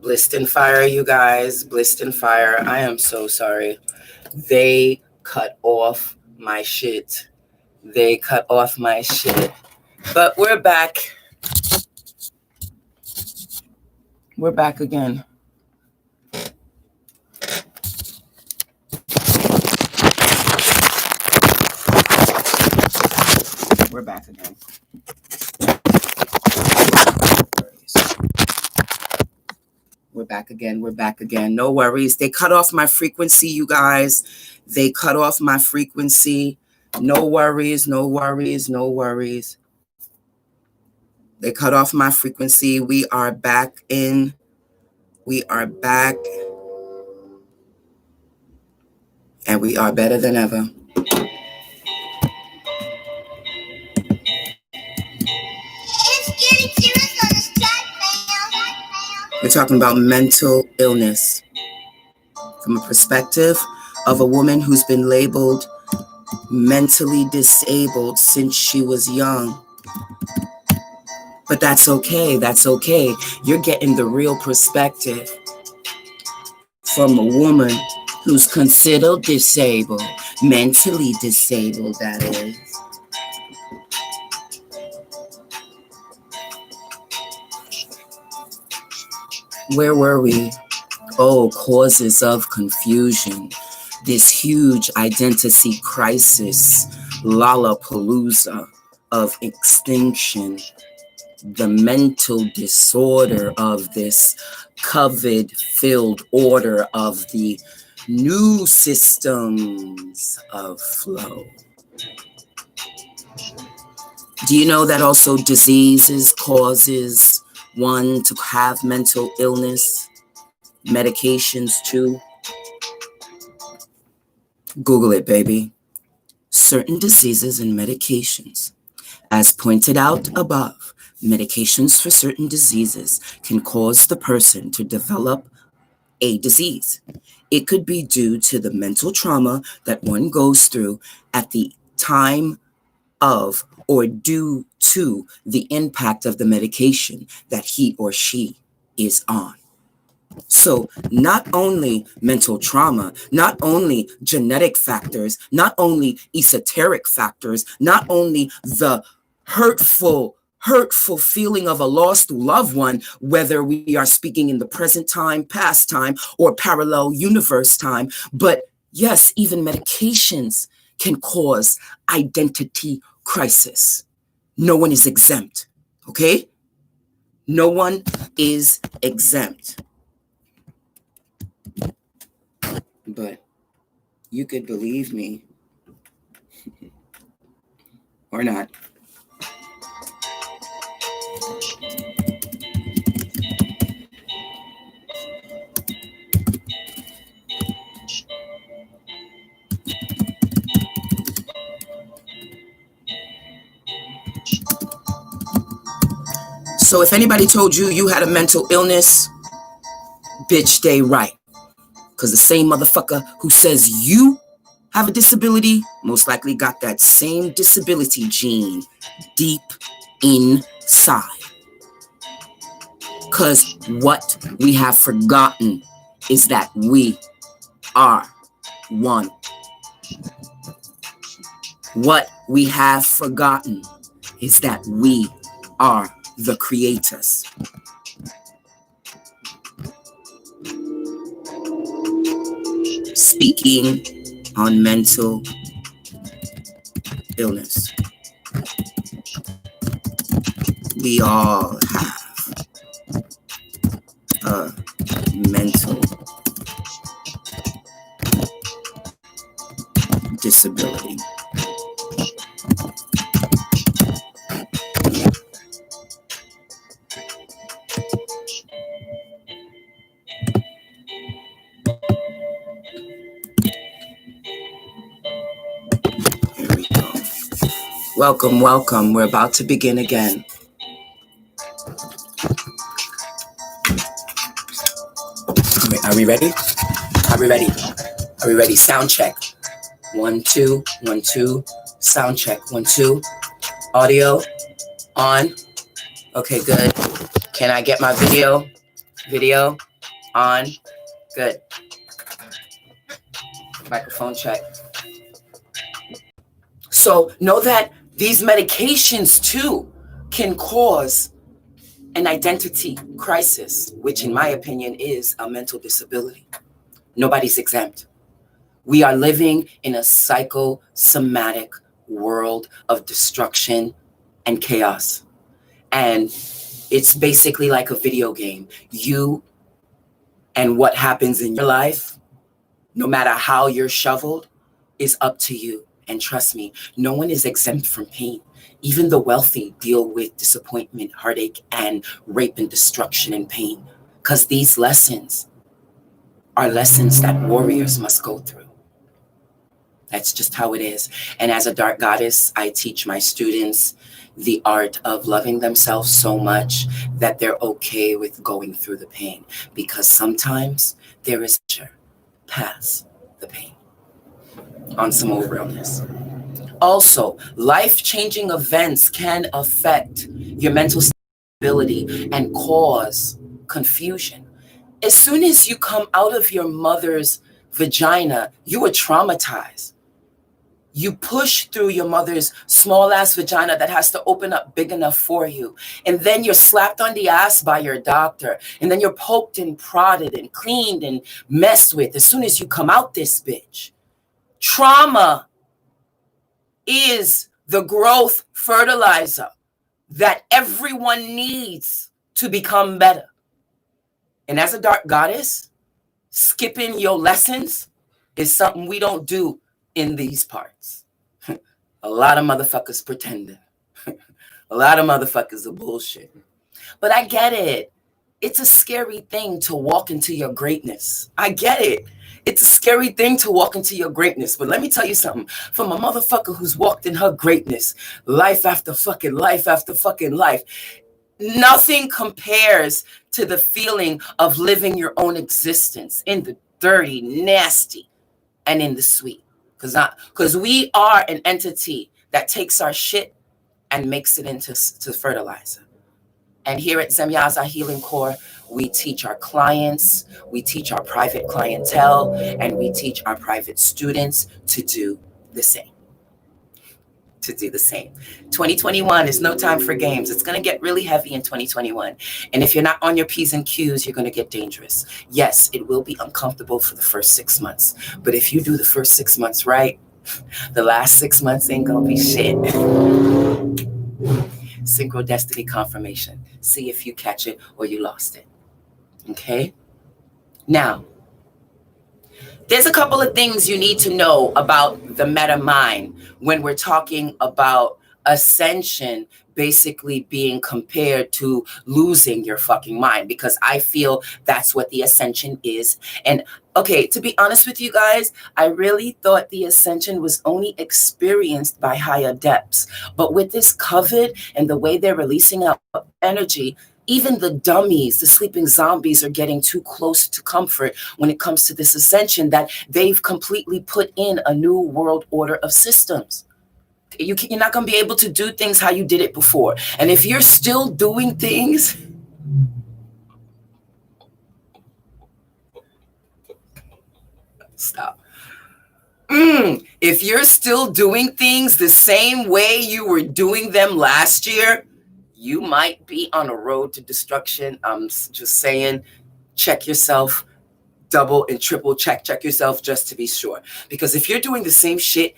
Blissed in fire, you guys. Blissed in fire. I am so sorry. They cut off my shit. They cut off my shit. But we're back. We're back again. We're back again. We're back again. We're back again. No worries. They cut off my frequency, you guys. They cut off my frequency. No worries. No worries. No worries. They cut off my frequency. We are back in. We are back. And we are better than ever. We're talking about mental illness from a perspective of a woman who's been labeled mentally disabled since she was young. But that's okay. That's okay. You're getting the real perspective from a woman who's considered disabled, mentally disabled, that is. Where were we? Oh, causes of confusion. This huge identity crisis, Lollapalooza of extinction. The mental disorder of this COVID-filled order of the new systems of flow. Do you know that also diseases causes one to have mental illness? Medications too? Google it, baby. Certain diseases and medications. As pointed out above, medications for certain diseases can cause the person to develop a disease. It could be due to the mental trauma that one goes through at the time of or due to the impact of the medication that he or she is on. So not only mental trauma, not only genetic factors, not only esoteric factors, not only the hurtful feeling of a lost loved one, whether we are speaking in the present time, past time, or parallel universe time, but yes, even medications can cause identity crisis. No one is exempt, okay? No one is exempt. But you could believe me or not. So if anybody told you you had a mental illness, bitch, they right. Because the same motherfucker who says you have a disability most likely got that same disability gene deep inside. Because what we have forgotten is that we are one. What we have forgotten is that we are the creators. Speaking on mental illness, we all have a mental disability. Welcome, welcome. We're about to begin again. Are we ready? Are we ready? Are we ready? Sound check. 1, 2, 1, 2. Sound check. 1, 2. Audio on. Okay, good. Can I get my video? Video? On. Good. Microphone check. So know that these medications too can cause an identity crisis, which in my opinion is a mental disability. Nobody's exempt. We are living in a psychosomatic world of destruction and chaos. And it's basically like a video game. You and what happens in your life, no matter how you're shoveled, is up to you. And trust me, no one is exempt from pain. Even the wealthy deal with disappointment, heartache, and rape and destruction and pain. Because these lessons are lessons that warriors must go through. That's just how it is. And as a dark goddess, I teach my students the art of loving themselves so much that they're okay with going through the pain. Because sometimes there is pleasure past the pain. On some more realness. Also, life-changing events can affect your mental stability and cause confusion. As soon as you come out of your mother's vagina, you were traumatized. You push through your mother's small ass vagina that has to open up big enough for you. And then you're slapped on the ass by your doctor. And then you're poked and prodded and cleaned and messed with as soon as you come out this bitch. Trauma is the growth fertilizer that everyone needs to become better. And as a dark goddess, skipping your lessons is something we don't do in these parts. A lot of motherfuckers pretending. A lot of motherfuckers are bullshit. But I get it. It's a scary thing to walk into your greatness. I get it. It's a scary thing to walk into your greatness. But let me tell you something. From a motherfucker who's walked in her greatness, life after fucking life after fucking life, nothing compares to the feeling of living your own existence in the dirty, nasty, and in the sweet. Because we are an entity that takes our shit and makes it into fertilizer. And here at Zemyaza Healing Core, we teach our clients, we teach our private clientele, and we teach our private students to do the same. 2021 is no time for games. It's going to get really heavy in 2021. And if you're not on your P's and Q's, you're going to get dangerous. Yes, it will be uncomfortable for the first 6 months. But if you do the first 6 months right, the last 6 months ain't going to be shit. Synchro destiny confirmation. See if you catch it or you lost it. Okay? Now, there's a couple of things you need to know about the meta mind when we're talking about ascension basically being compared to losing your fucking mind, because I feel that's what the ascension is. And okay, to be honest with you guys, I really thought the ascension was only experienced by higher depths. But with this COVID and the way they're releasing out energy, even the dummies, the sleeping zombies, are getting too close to comfort when it comes to this ascension that they've completely put in a new world order of systems. You're not going to be able to do things how you did it before. And if you're still doing things, stop. If you're still doing things the same way you were doing them last year, you might be on a road to destruction. I'm just saying, check yourself, double and triple check yourself just to be sure. Because if you're doing the same shit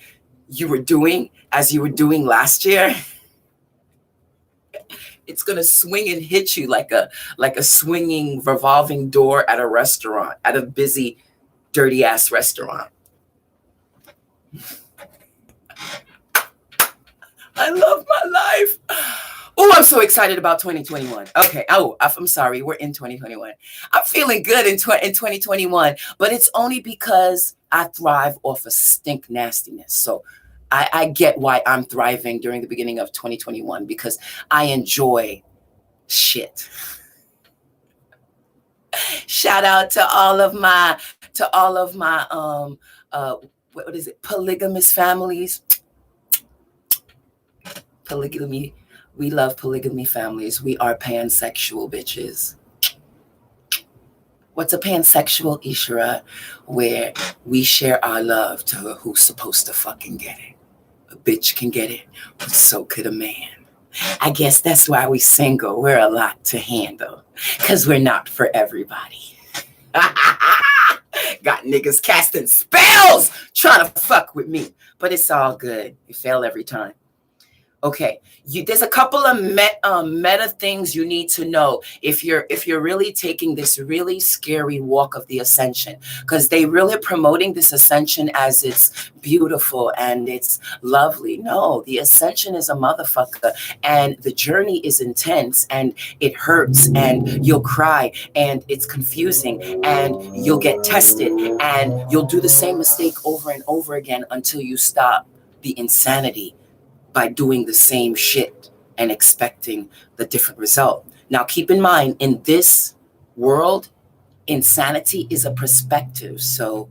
you were doing as you were doing last year, it's going to swing and hit you like a swinging revolving door at a restaurant, at a busy, dirty ass restaurant. I love my life. Oh, I'm so excited about 2021. Okay. Oh, I'm sorry. We're in 2021. I'm feeling good in 2021, but it's only because I thrive off of stink nastiness. So I get why I'm thriving during the beginning of 2021, because I enjoy shit. Shout out to all of my what is it? Polygamous families. Polygamy. We love polygamy families. We are pansexual bitches. What's a pansexual, Ishara? Where we share our love to who's supposed to fucking get it. A bitch can get it, but so could a man. I guess that's why we single. We're a lot to handle, because we're not for everybody. Got niggas casting spells trying to fuck with me, but it's all good. You fail every time. Okay, there's a couple of meta things you need to know if you're really taking this really scary walk of the ascension, because they really promoting this ascension as it's beautiful and it's lovely. No, the ascension is a motherfucker, and the journey is intense, and it hurts, and you'll cry, and it's confusing, and you'll get tested, and you'll do the same mistake over and over again until you stop the insanity by doing the same shit and expecting the different result. Now, keep in mind, in this world, insanity is a perspective. So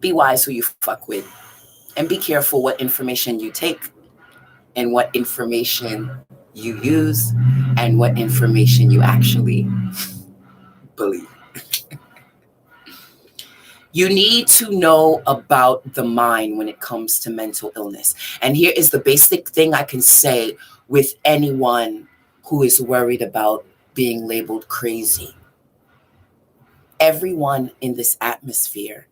be wise who you fuck with, and be careful what information you take and what information you use and what information you actually believe. You need to know about the mind when it comes to mental illness. And here is the basic thing I can say with anyone who is worried about being labeled crazy. Everyone in this atmosphere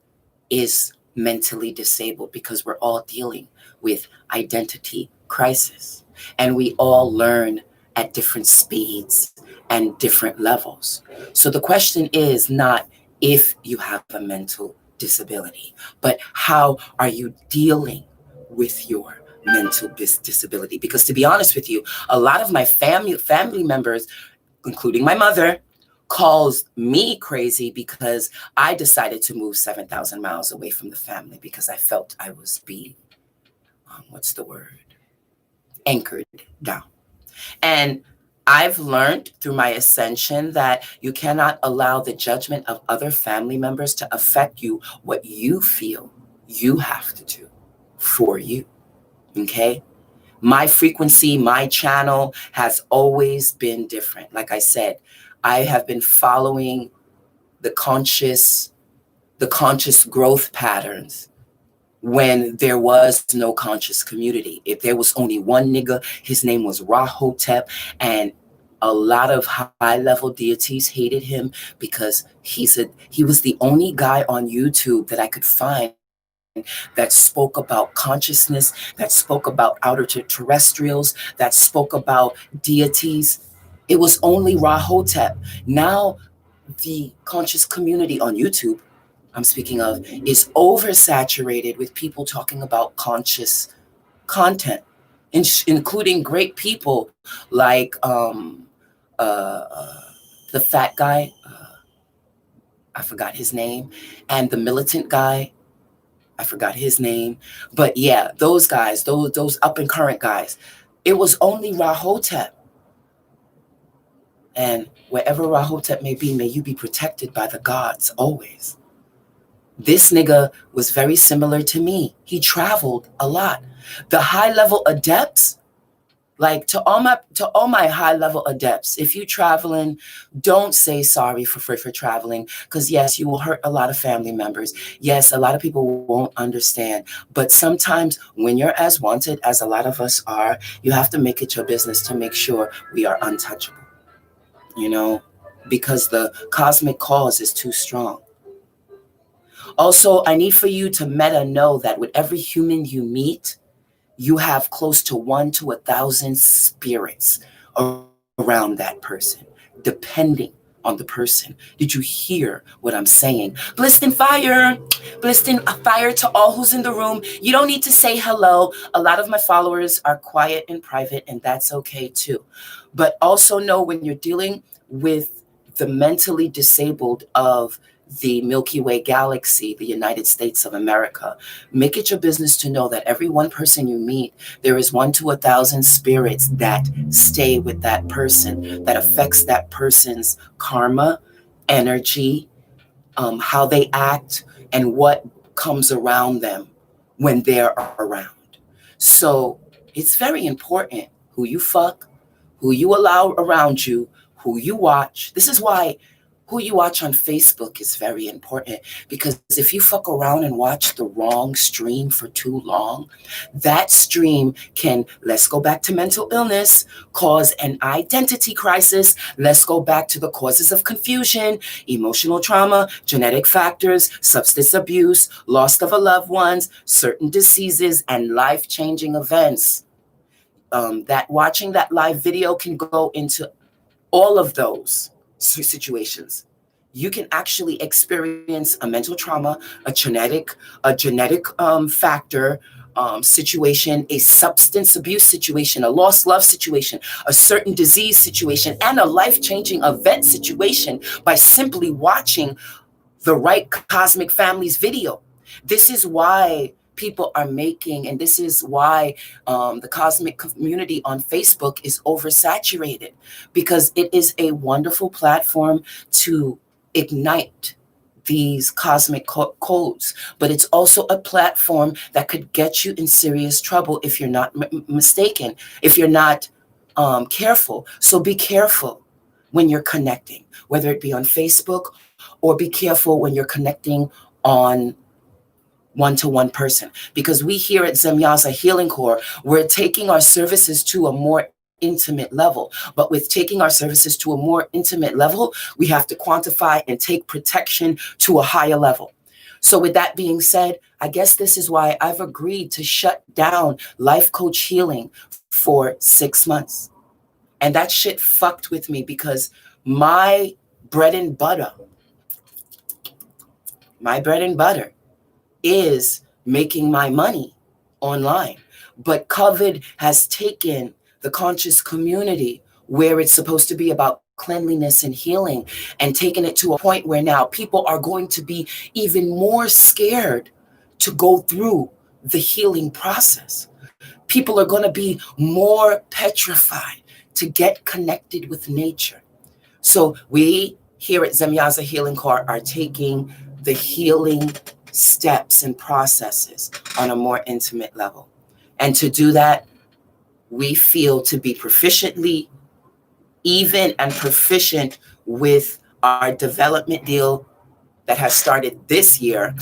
is mentally disabled, because we're all dealing with identity crisis. And we all learn at different speeds and different levels. So the question is not if you have a mental disability, but how are you dealing with your mental disability? Because to be honest with you, a lot of my family members, including my mother, calls me crazy because I decided to move 7,000 miles away from the family because I felt I was being, anchored down. And I've learned through my ascension that you cannot allow the judgment of other family members to affect you. What you feel you have to do for you, okay? My frequency, my channel has always been different. Like I said, I have been following the conscious growth patterns when there was no conscious community. If there was only one nigga, his name was Rahotep, and a lot of high-level deities hated him because he was the only guy on YouTube that I could find that spoke about consciousness, that spoke about outer terrestrials, that spoke about deities. It was only Rahotep. Now, the conscious community on YouTube, I'm speaking of, is oversaturated with people talking about conscious content, including great people like the fat guy, I forgot his name, and the militant guy, I forgot his name. But yeah, those guys, those up and current guys, it was only Rahotep. And wherever Rahotep may be, may you be protected by the gods always. This nigga was very similar to me. He traveled a lot. The high-level adepts, like to all my high-level adepts, if you traveling, don't say sorry for traveling, because yes, you will hurt a lot of family members. Yes, a lot of people won't understand. But sometimes when you're as wanted as a lot of us are, you have to make it your business to make sure we are untouchable, because the cosmic cause is too strong. Also, I need for you to know that with every human you meet, you have close to 1 to 1,000 spirits around that person, depending on the person. Did you hear what I'm saying? Blessed in fire to all who's in the room. You don't need to say hello. A lot of my followers are quiet and private, and that's okay too. But also know when you're dealing with the mentally disabled of the Milky Way galaxy, the United States of America, make it your business to know that every one person you meet, there is 1 to 1,000 spirits that stay with that person, that affects that person's karma, energy, how they act, and what comes around them when they're around. So it's very important who you fuck, who you allow around you, who you watch. This is why Who you watch on Facebook is very important, because if you fuck around and watch the wrong stream for too long, that stream can, let's go back to mental illness, cause an identity crisis. Let's go back to the causes of confusion, emotional trauma, genetic factors, substance abuse, loss of a loved ones, certain diseases, and life-changing events. That watching that live video can go into all of those situations. You can actually experience a mental trauma, a genetic factor situation, a substance abuse situation, a lost love situation, a certain disease situation, and a life-changing event situation by simply watching the right cosmic families video. This is why people are making, and this is why the cosmic community on Facebook is oversaturated, because it is a wonderful platform to ignite these cosmic codes, but it's also a platform that could get you in serious trouble if you're not mistaken, if you're not careful. So be careful when you're connecting, whether it be on Facebook, or be careful when you're connecting on one-to-one person, because we here at Zemyaza Healing Core, we're taking our services to a more intimate level. But with taking our services to a more intimate level, we have to quantify and take protection to a higher level. So with that being said, I guess this is why I've agreed to shut down life coach healing for 6 months. And that shit fucked with me, because my bread and butter is making my money online. But COVID has taken the conscious community, where it's supposed to be about cleanliness and healing, and taken it to a point where now people are going to be even more scared to go through the healing process. People are going to be more petrified to get connected with nature. So we here at Zemyaza Healing Core are taking the healing steps and processes on a more intimate level. And to do that, we feel to be proficiently even and proficient with our development deal that has started this year,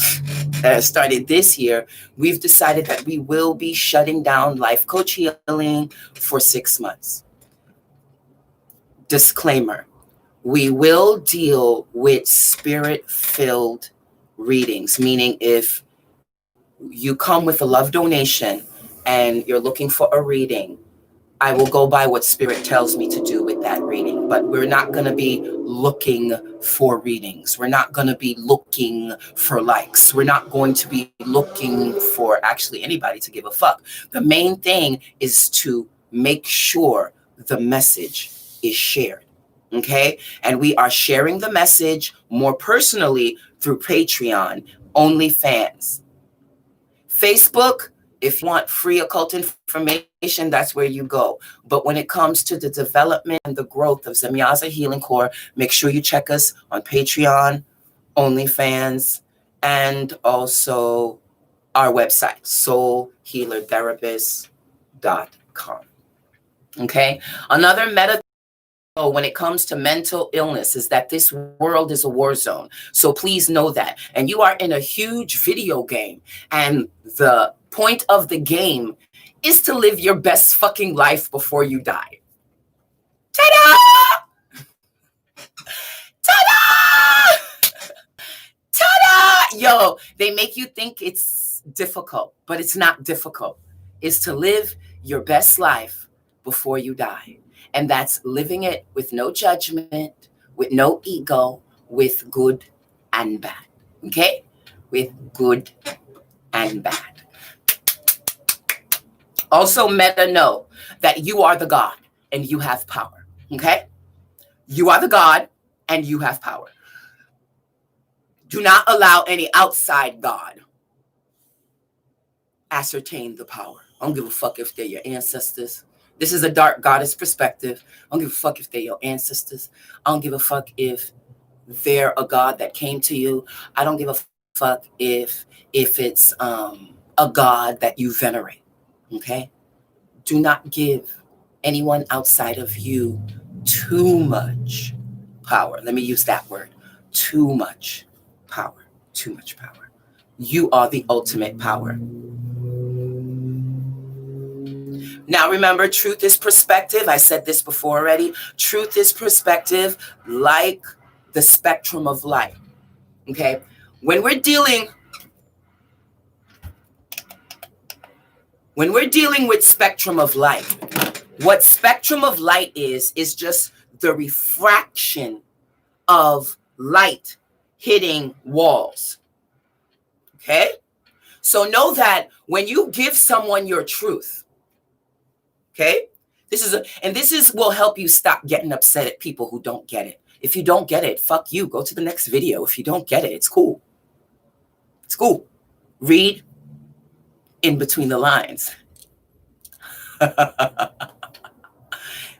we've decided that we will be shutting down life coach healing for 6 months. Disclaimer: we will deal with spirit-filled readings, meaning if you come with a love donation and you're looking for a reading, I will go by what spirit tells me to do with that reading. But we're not going to be looking for readings. We're not going to be looking for likes. We're not going to be looking for actually anybody to give a fuck. The main thing is to make sure the message is shared. Okay? And we are sharing the message more personally through Patreon, OnlyFans. Facebook, if you want free occult information, that's where you go. But when it comes to the development and the growth of Zemyaza Healing Core, make sure you check us on Patreon, OnlyFans, and also our website, soulhealertherapist.com. Okay? Another meta when it comes to mental illness is that this world is a war zone. So please know that. And you are in a huge video game. And the point of the game is to live your best fucking life before you die. Ta-da! Ta-da! Ta-da! Yo, they make you think it's difficult, but it's not difficult. It's to live your best life before you die. And that's living it with no judgment, with no ego, with good and bad. Okay? With good and bad. Also, meta know that you are the God and you have power. Okay? You are the God and you have power. Do not allow any outside God ascertain the power. I don't give a fuck if they're your ancestors. This is a dark goddess perspective. I don't give a fuck if they're your ancestors. I don't give a fuck if they're a god that came to you. I don't give a fuck if it's a god that you venerate. Okay? Do not give anyone outside of you too much power. Let me use that word. too much power. Too much power. You are the ultimate power. Now remember, truth is perspective. I said this before already. Truth is perspective, like the spectrum of light. Okay? When we're dealing with spectrum of light, what spectrum of light is just the refraction of light hitting walls. Okay? So know that when you give someone your truth, okay, this will help you stop getting upset at people who don't get it. If you don't get it, fuck you. Go to the next video. If you don't get it, it's cool. It's cool. Read in between the lines.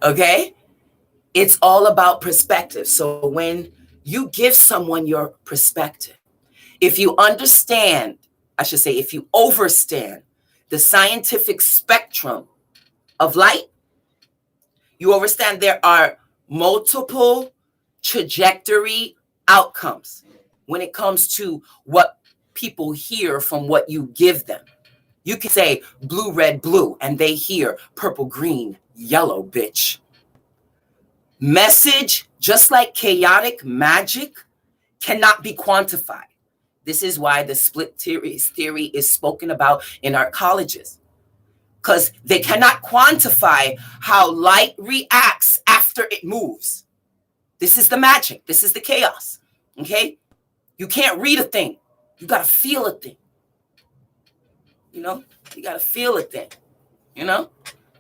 Okay? It's all about perspective. So when you give someone your perspective, if you understand, I should say, if you overstand the scientific spectrum of light, you understand there are multiple trajectory outcomes when it comes to what people hear from what you give them. You can say blue, red, blue, and they hear purple, green, yellow, bitch. Message, just like chaotic magic, cannot be quantified. This is why the split theory is spoken about in our colleges, because they cannot quantify how light reacts after it moves. This is the magic. This is the chaos. Okay? You can't read a thing. You got to feel a thing. You know? You got to feel a thing. You know?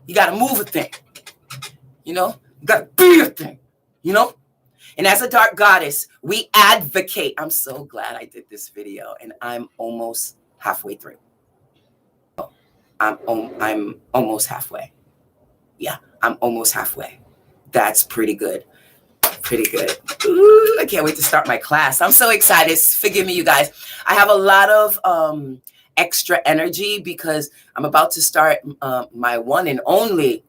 You got to move a thing. You know? You got to be a thing. You know? And as a dark goddess, we advocate. I'm so glad I did this video, and I'm almost halfway through. I'm almost halfway. Yeah, I'm almost halfway. That's pretty good. Pretty good. Ooh, I can't wait to start my class. I'm so excited. Forgive me, you guys. I have a lot of extra energy because I'm about to start my one and only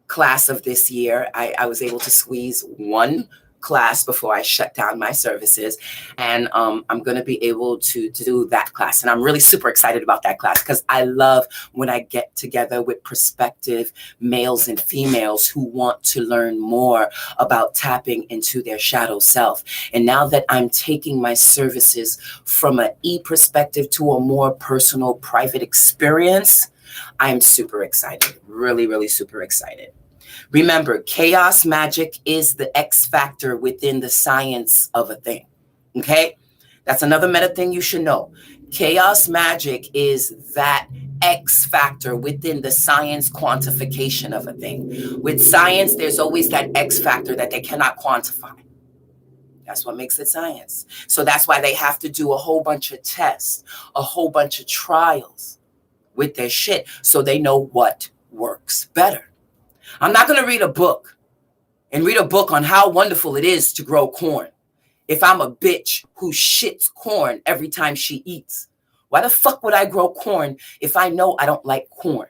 class of this year. I was able to squeeze one class before I shut down my services, and I'm going to be able to do that class, and I'm really super excited about that class because I love when I get together with prospective males and females who want to learn more about tapping into their shadow self. And now that I'm taking my services from an perspective to a more personal, private experience, I'm super excited, really, really super excited. Remember, chaos magic is the X factor within the science of a thing. Okay? That's another meta thing you should know. Chaos magic is that X factor within the science quantification of a thing. With science, there's always that X factor that they cannot quantify. That's what makes it science. So that's why they have to do a whole bunch of tests, a whole bunch of trials with their shit so they know what works better. I'm not going to read a book on how wonderful it is to grow corn if I'm a bitch who shits corn every time she eats. Why the fuck would I grow corn if I know I don't like corn?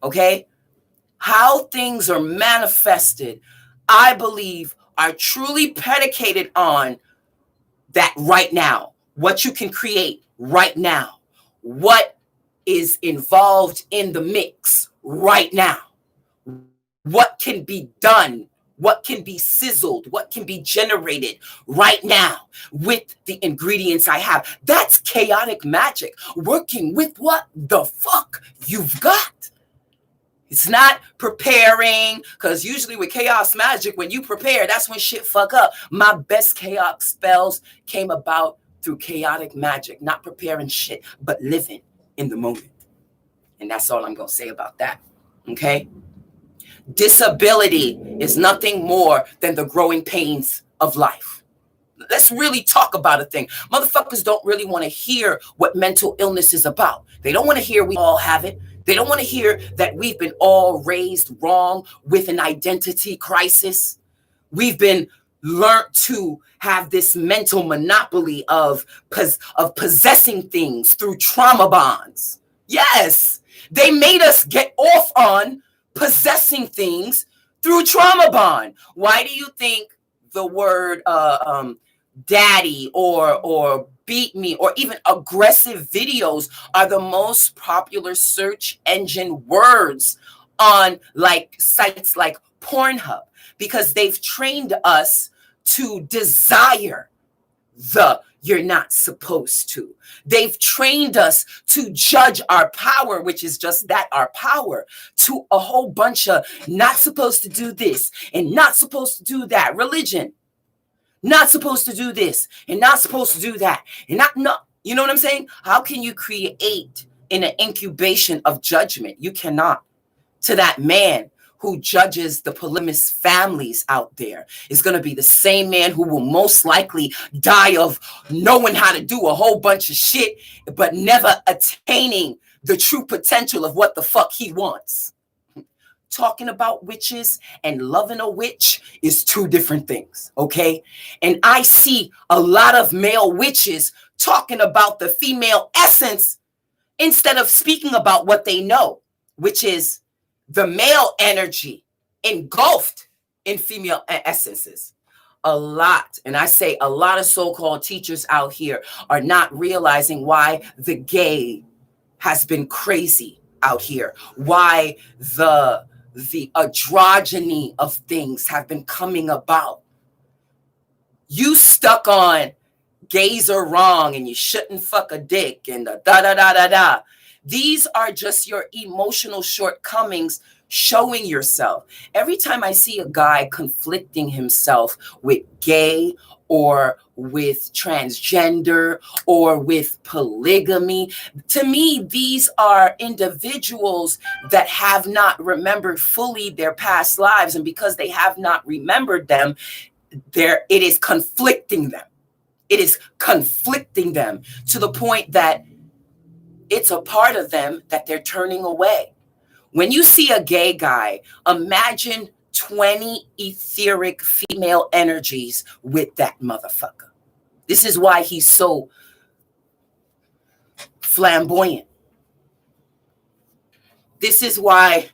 Okay? How things are manifested, I believe, are truly predicated on that right now. What you can create right now. What is involved in the mix right now. What can be done, what can be sizzled, what can be generated right now with the ingredients I have. That's chaotic magic, working with what the fuck you've got. It's not preparing, because usually with chaos magic, when you prepare, that's when shit fuck up. My best chaos spells came about through chaotic magic, not preparing shit, but living in the moment. And that's all I'm going to say about that, okay? Disability is nothing more than the growing pains of life. Let's really talk about a thing. Motherfuckers don't really want to hear what mental illness is about. They don't want to hear we all have it. They don't want to hear that we've been all raised wrong with an identity crisis. We've been learned to have this mental monopoly of possessing things through trauma bonds. Yes, they made us get off on possessing things through trauma bond. Why do you think the word daddy or beat me or even aggressive videos are the most popular search engine words on like sites like Pornhub, because they've trained us to desire the you're not supposed to. They've trained us to judge our power, which is just that, our power, to a whole bunch of not supposed to do this and not supposed to do that. Religion, not supposed to do this and not supposed to do that. And not, you know what I'm saying? How can you create in an incubation of judgment? You cannot. To that man who judges the polygamous families out there is going to be the same man who will most likely die of knowing how to do a whole bunch of shit, but never attaining the true potential of what the fuck he wants. Talking about witches and loving a witch is two different things, okay? And I see a lot of male witches talking about the female essence instead of speaking about what they know, which is the male energy engulfed in female essences. A lot, and I say a lot of so-called teachers out here are not realizing why the gay has been crazy out here, why the androgyny of things have been coming about. You stuck on gays are wrong and you shouldn't fuck a dick and the da-da-da-da-da. These are just your emotional shortcomings showing yourself. Every time I see a guy conflicting himself with gay or with transgender or with polygamy, to me, these are individuals that have not remembered fully their past lives. And because they have not remembered them, it is conflicting them. It is conflicting them to the point that it's a part of them that they're turning away. When you see a gay guy, imagine 20 etheric female energies with that motherfucker. This is why he's so flamboyant. This is why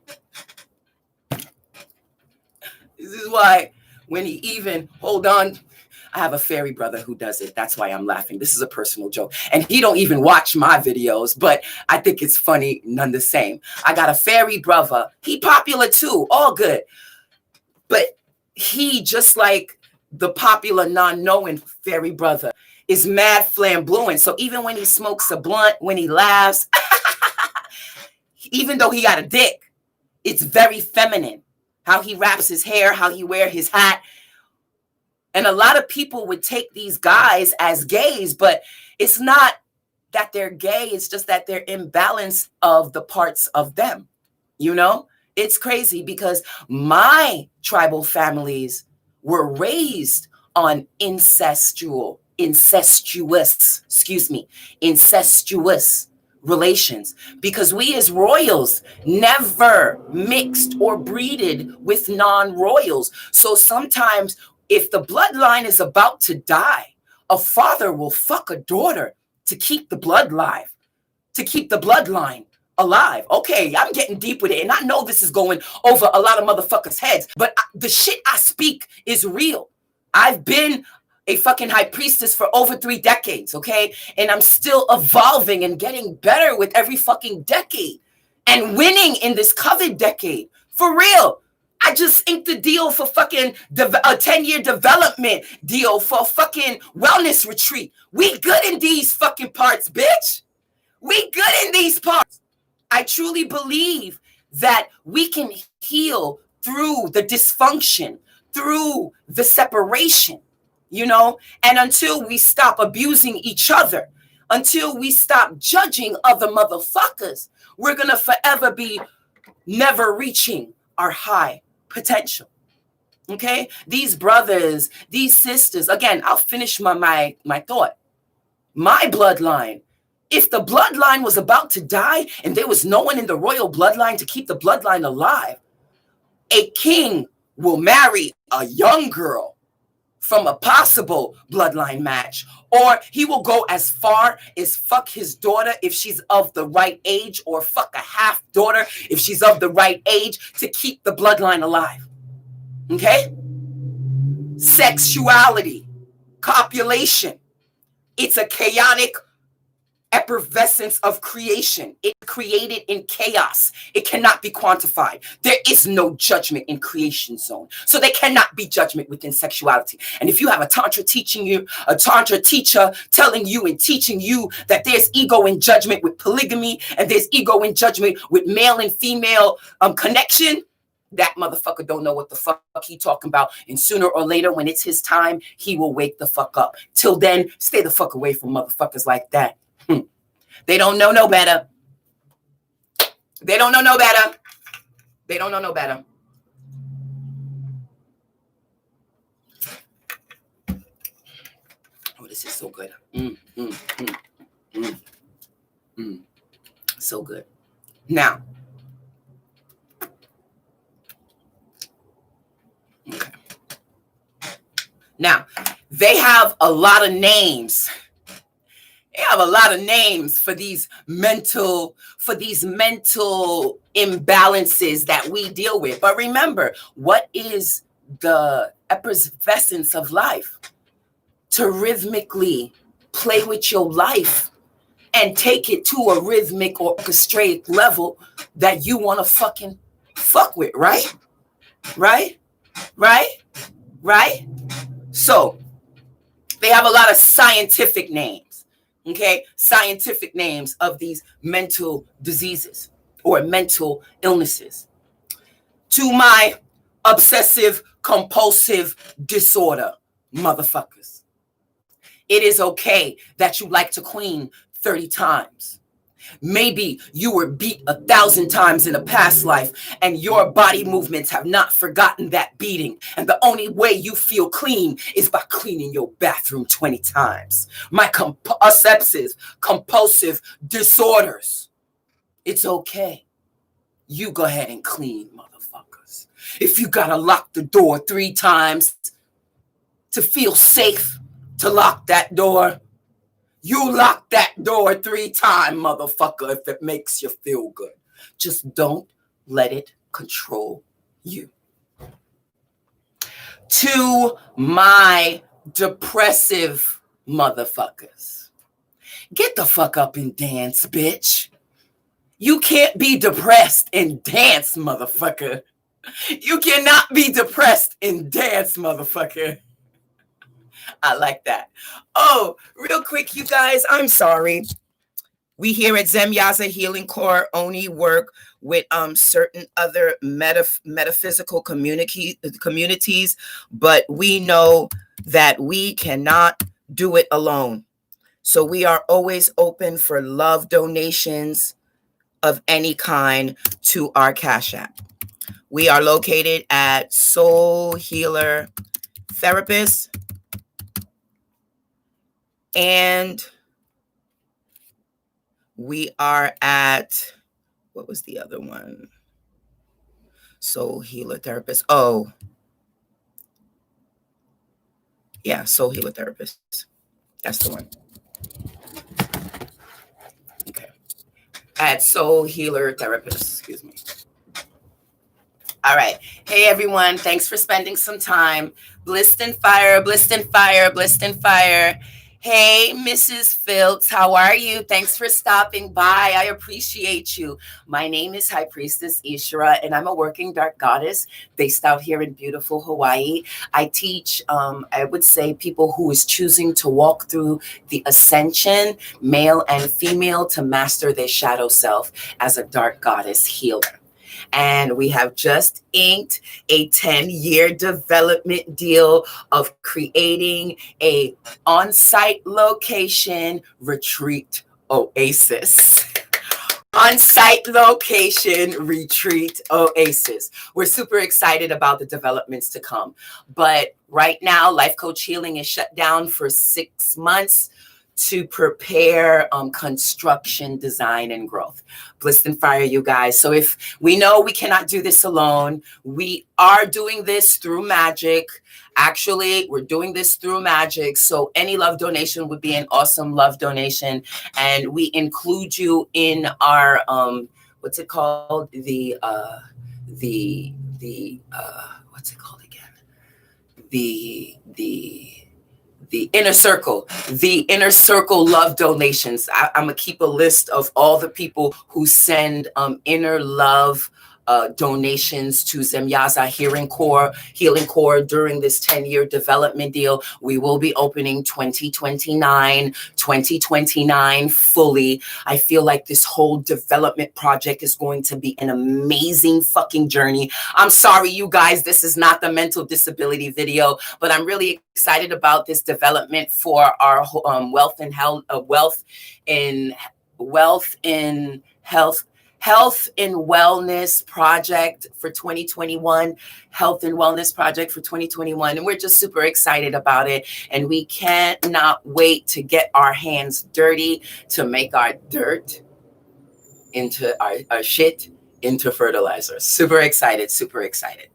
when he even, hold on, I have a fairy brother who does it. That's why I'm laughing. This is a personal joke. And he don't even watch my videos, but I think it's funny none the same. I got a fairy brother. He popular too, all good. But he, just like the popular non-knowing fairy brother, is mad flamboyant. So even when he smokes a blunt, when he laughs, even though he got a dick, it's very feminine. How he wraps his hair, how he wear his hat. And a lot of people would take these guys as gays, but it's not that they're gay. It's just that they're imbalanced of the parts of them. You know, it's crazy because my tribal families were raised on incestuous relations, because we as royals never mixed or breeded with non-royals. So sometimes if the bloodline is about to die, a father will fuck a daughter to keep the bloodline alive. Okay, I'm getting deep with it, and I know this is going over a lot of motherfuckers' heads, but the shit I speak is real. I've been a fucking high priestess for over 3 decades, okay? And I'm still evolving and getting better with every fucking decade and winning in this COVID decade. For real. I just inked the deal for fucking a 10-year development deal for a fucking wellness retreat. We good in these fucking parts, bitch. We good in these parts. I truly believe that we can heal through the dysfunction, through the separation, you know, and until we stop abusing each other, until we stop judging other motherfuckers, we're going to forever be never reaching our high potential. Okay, these brothers, these sisters, again, I'll finish my thought. My bloodline, if the bloodline was about to die and there was no one in the royal bloodline to keep the bloodline alive, a king will marry a young girl from a possible bloodline match, or he will go as far as fuck his daughter if she's of the right age, or fuck a half daughter if she's of the right age to keep the bloodline alive. Okay? Sexuality copulation. It's a chaotic effervescence of creation. It created in chaos. It cannot be quantified. There is no judgment in creation zone. So there cannot be judgment within sexuality. And if you have a tantra teaching you, a tantra teacher telling you and teaching you that there's ego in judgment with polygamy and there's ego in judgment with male and female connection, that motherfucker don't know what the fuck he talking about. And sooner or later, when it's his time, he will wake the fuck up. Till then, stay the fuck away from motherfuckers like that. They don't know no better. They don't know no better. They don't know no better. Oh, this is so good. So good. Now, okay. Now, they have a lot of names. They have a lot of names for these mental imbalances that we deal with. But remember, what is the effervescence of life? To rhythmically play with your life and take it to a rhythmic or orchestrated level that you want to fucking fuck with, right? Right? Right? Right? So they have a lot of scientific names. Okay, scientific names of these mental diseases or mental illnesses. To my obsessive compulsive disorder, motherfuckers, it is okay that you like to clean 30 times. Maybe you were beat 1,000 times in a past life and your body movements have not forgotten that beating. And the only way you feel clean is by cleaning your bathroom 20 times. My obsessive compulsive disorders. It's okay. You go ahead and clean, motherfuckers. If you gotta lock the door 3 times to feel safe to lock that door, you lock that door 3 times, motherfucker, if it makes you feel good. Just don't let it control you. To my depressive motherfuckers, get the fuck up and dance, bitch. You can't be depressed and dance, motherfucker. You cannot be depressed and dance, motherfucker. I like that. Oh, real quick, you guys, I'm sorry. We here at Zemyaza Healing Core only work with certain other metaphysical communities, but we know that we cannot do it alone. So we are always open for love donations of any kind to our Cash App. We are located at Soul Healer Therapist. And we are at, what was the other one? Soul Healer Therapist. Oh, yeah, Soul Healer Therapist. That's the one. Okay. At Soul Healer Therapist, excuse me. All right. Hey, everyone. Thanks for spending some time. Blissed and fire, blissed and fire, blissed and fire. Hey, Mrs. Phillips, how are you? Thanks for stopping by. I appreciate you. My name is High Priestess Ishra, and I'm a working dark goddess based out here in beautiful Hawaii. I teach, I would say, people who is choosing to walk through the ascension, male and female, to master their shadow self as a dark goddess healer. And we have just inked a 10-year development deal of creating a on-site location retreat oasis. On-site location retreat oasis. We're super excited about the developments to come. But right now, Life Coach Healing is shut down for 6 months to prepare construction, design, and growth. Blissed and fire, you guys. So if we know we cannot do this alone, we are doing this through magic. Actually, we're doing this through magic. So any love donation would be an awesome love donation. And we include you in our, what's it called? What's it called again? The inner circle love donations. I'm gonna keep a list of all the people who send inner love donations to Zemyaza Healing Core during this 10-year development deal. We will be opening 2029 fully. I feel like this whole development project is going to be an amazing fucking journey. I'm sorry, you guys, this is not the mental disability video, but I'm really excited about this development for our wealth and health, Health and Wellness Project for 2021, Health and Wellness Project for 2021. And we're just super excited about it. And we cannot wait to get our hands dirty to make our dirt into our shit into fertilizer. Super excited, super excited.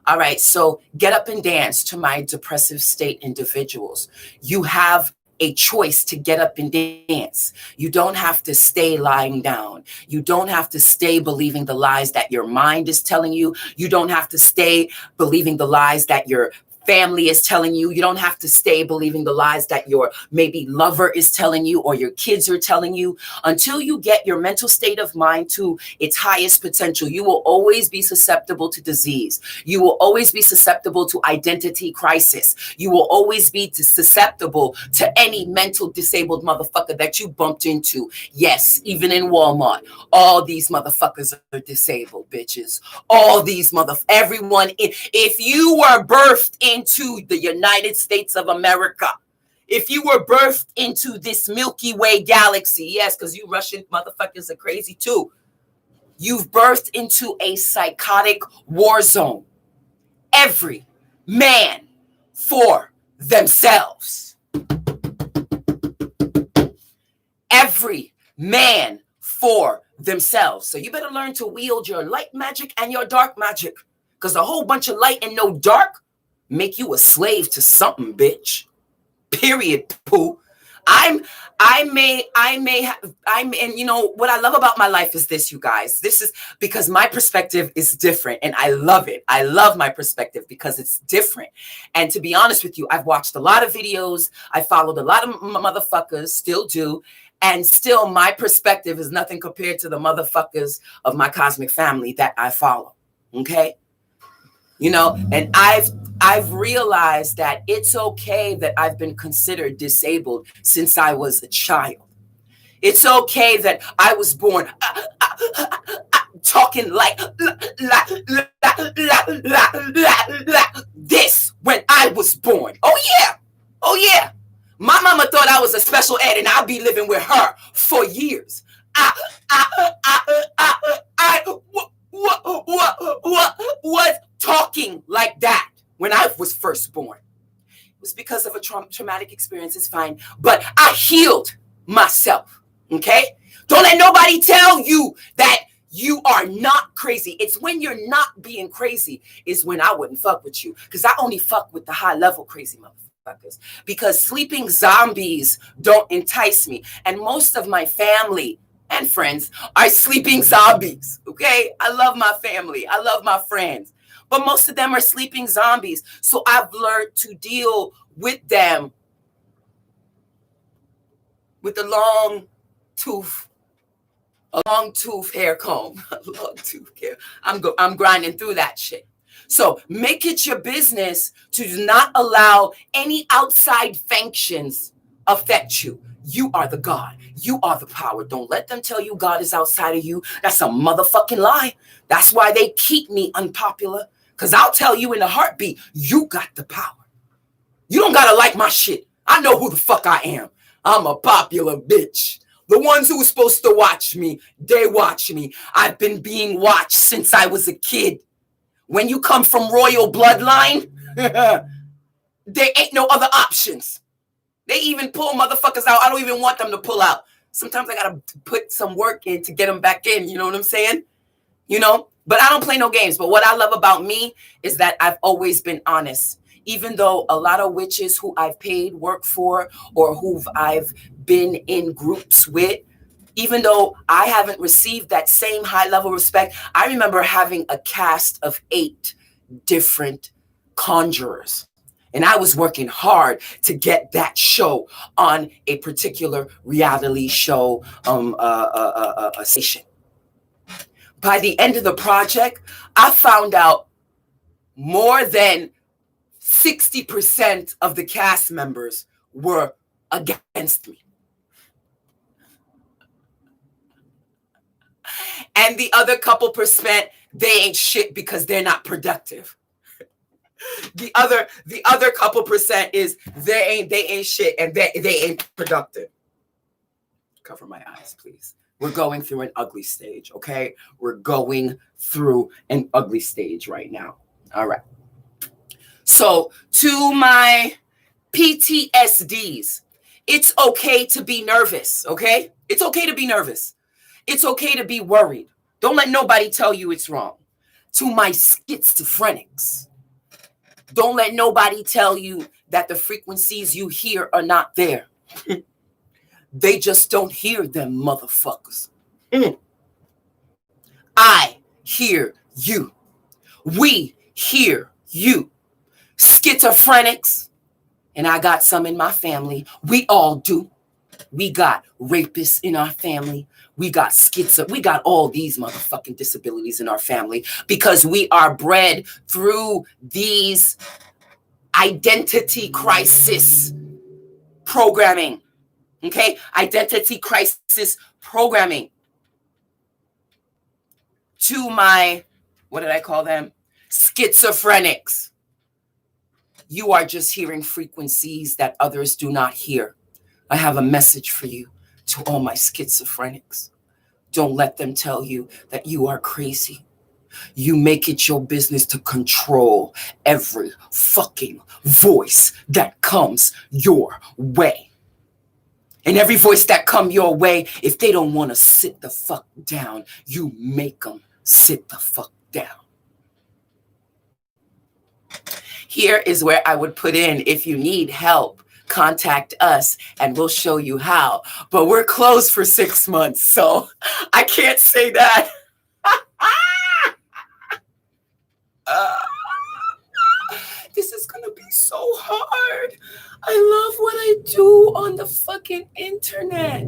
All right, so get up and dance to my depressive state individuals. You have a choice to get up and dance. You don't have to stay lying down. You don't have to stay believing the lies that your mind is telling you. You don't have to stay believing the lies that your family is telling you. You don't have to stay believing the lies that your maybe lover is telling you or your kids are telling you. Until you get your mental state of mind to its highest potential, you will always be susceptible to disease. You will always be susceptible to identity crisis. You will always be susceptible to any mental disabled motherfucker that you bumped into. Yes, even in Walmart, all these motherfuckers are disabled, bitches. All these everyone. If you were birthed into the United States of America, if you were birthed into this Milky Way galaxy, yes, because you Russian motherfuckers are crazy too. You've birthed into a psychotic war zone. Every man for themselves. Every man for themselves. So you better learn to wield your light magic and your dark magic, because a whole bunch of light and no dark make you a slave to something, bitch. Period, poo. And you know what I love about my life is this, you guys. This is because my perspective is different, and I love it. I love my perspective because it's different. And to be honest with you, I've watched a lot of videos. I followed a lot of motherfuckers, still do. And still, my perspective is nothing compared to the motherfuckers of my cosmic family that I follow. Okay? You know, and I've realized that it's okay that I've been considered disabled since I was a child. It's okay that I was born talking like this when I was born. Oh yeah. Oh yeah. My mama thought I was a special ed and I'll be living with her for years. I was talking like that when I was first born. It was because of a traumatic experience. It's fine. But I healed myself. Okay? Don't let nobody tell you that you are not crazy. It's when you're not being crazy is when I wouldn't fuck with you. Because I only fuck with the high level crazy motherfuckers. Because sleeping zombies don't entice me. And most of my family and friends are sleeping zombies. Okay? I love my family. I love my friends. But most of them are sleeping zombies. So I've learned to deal with them with a long tooth hair comb. Long tooth hair. I'm grinding through that shit. So make it your business to not allow any outside functions affect you. You are the God. You are the power. Don't let them tell you God is outside of you. That's a motherfucking lie. That's why they keep me unpopular. Because I'll tell you in a heartbeat, you got the power. You don't got to like my shit. I know who the fuck I am. I'm a popular bitch. The ones who were supposed to watch me, they watch me. I've been being watched since I was a kid. When you come from royal bloodline, there ain't no other options. They even pull motherfuckers out. I don't even want them to pull out. Sometimes I got to put some work in to get them back in. You know what I'm saying? You know? But I don't play no games. But what I love about me is that I've always been honest. Even though a lot of witches who I've paid work for or who I've been in groups with, even though I haven't received that same high level respect, I remember having a cast of 8 different conjurers. And I was working hard to get that show on a particular reality show station. By the end of the project, I found out more than 60% of the cast members were against me. And the other couple percent, they ain't shit because they're not productive. The other couple percent is they ain't shit and they ain't productive. Cover my eyes, please. We're going through an ugly stage, okay? We're going through an ugly stage right now. All right. So to my PTSDs, it's okay to be nervous, okay? It's okay to be nervous. It's okay to be worried. Don't let nobody tell you it's wrong. To my schizophrenics, don't let nobody tell you that the frequencies you hear are not there. They just don't hear them, motherfuckers. I hear you. We hear you. Schizophrenics, and I got some in my family. We all do. We got rapists in our family. We got schizo. We got all these motherfucking disabilities in our family because we are bred through these identity crisis programming. Okay? Identity crisis programming. To my, what did I call them? Schizophrenics. You are just hearing frequencies that others do not hear. I have a message for you to all my schizophrenics. Don't let them tell you that you are crazy. You make it your business to control every fucking voice that comes your way. And every voice that come your way, if they don't want to sit the fuck down, you make them sit the fuck down. Here is where I would put in, if you need help, contact us and we'll show you how. But we're closed for 6 months, so I can't say that. This is going to be so hard. I love what I do on the fucking internet.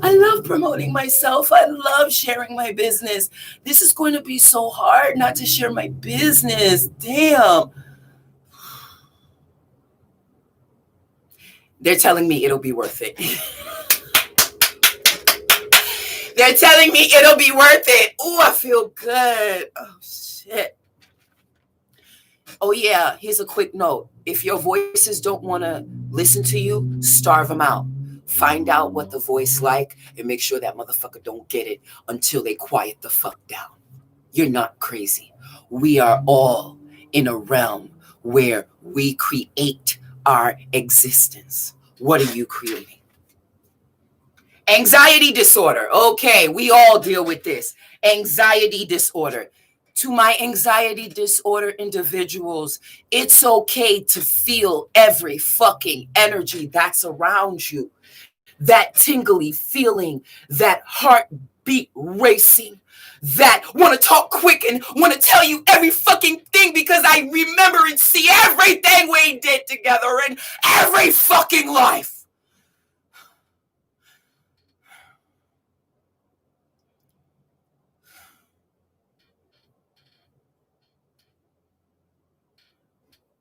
I love promoting myself. I love sharing my business. This is going to be so hard not to share my business. Damn. They're telling me it'll be worth it. They're telling me it'll be worth it. Oh, I feel good. Oh, shit. Oh, yeah. Here's a quick note. If your voices don't want to listen to you, starve them out. Find out what the voice like and make sure that motherfucker don't get it until they quiet the fuck down. You're not crazy. We are all in a realm where we create our existence. What are you creating? Anxiety disorder. Okay, we all deal with this. Anxiety disorder. To my anxiety disorder individuals, it's okay to feel every fucking energy that's around you. That tingly feeling, that heartbeat racing, that want to talk quick and want to tell you every fucking thing because I remember and see everything we did together in every fucking life.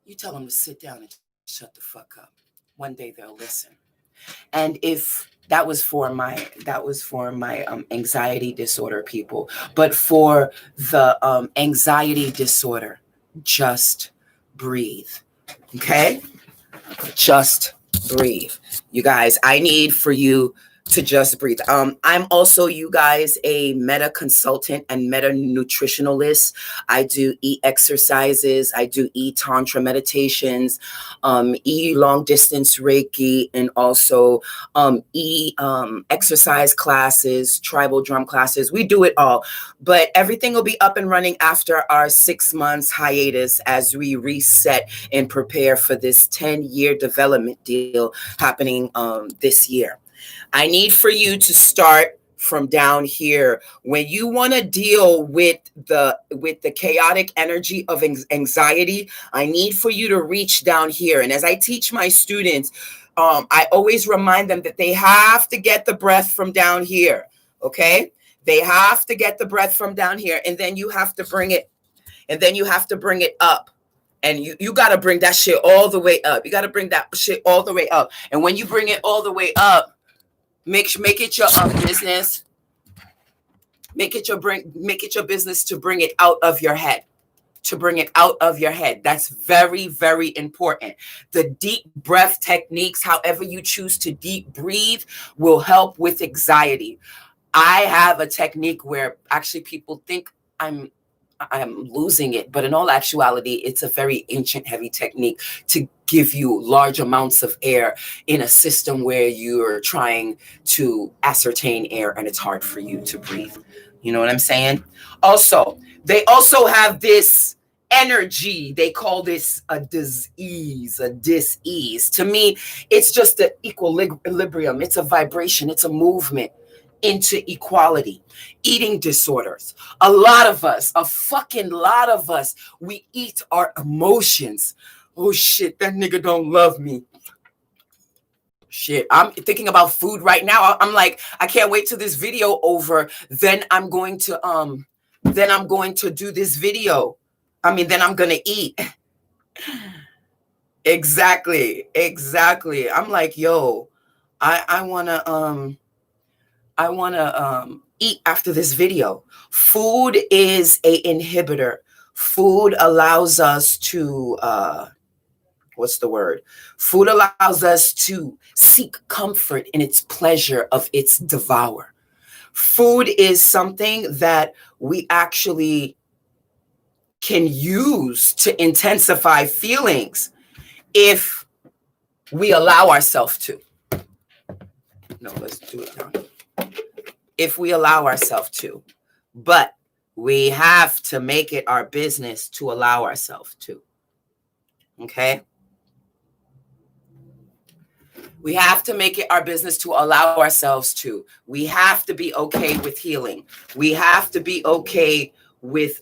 You tell them to sit down and shut the fuck up. One day they'll listen. And if that was for my anxiety disorder people, but for the anxiety disorder, just breathe. Okay? Just breathe. You guys, I need for you to just breathe. I'm also, you guys, a meta consultant and meta nutritionalist. I do exercises. I do tantra meditations, long distance Reiki, and also exercise classes, tribal drum classes. We do it all, but everything will be up and running after our 6 months hiatus as we reset and prepare for this 10-year development deal happening this year. I need for you to start from down here. When you want to deal with the chaotic energy of anxiety, I need for you to reach down here. And as I teach my students, I always remind them that they have to get the breath from down here. Okay, they have to get the breath from down here, and then you have to bring it, up. And you got to bring that shit all the way up. You got to bring that shit all the way up. And when you bring it all the way up, make it your business. Make it your business to bring it out of your head. To bring it out of your head. That's very, very important. The deep breath techniques, however you choose to deep breathe, will help with anxiety. I have a technique where actually people think I'm losing it, but in all actuality, it's a very ancient, heavy technique to give you large amounts of air in a system where you're trying to ascertain air and it's hard for you to breathe. You know what I'm saying? Also, they also have this energy. They call this a dis-ease, To me, it's just an equilibrium. It's a vibration. It's a movement into equality. Eating disorders. A fucking lot of us, we eat our emotions. Oh shit, that nigga don't love me. Shit, I'm thinking about food right now. I'm like, I can't wait till this video over. Then I'm going to do this video. Then I'm gonna eat. Exactly. I'm like, yo, I wanna eat after this video. Food is a inhibitor. Food allows us to Food allows us to seek comfort in its pleasure of its devour. Food is something that we actually can use to intensify feelings if we allow ourselves to. No, let's do it now. If we allow ourselves to. But we have to make it our business to allow ourselves to. Okay? We have to make it our business to allow ourselves to. We have to be okay with healing. We have to be okay with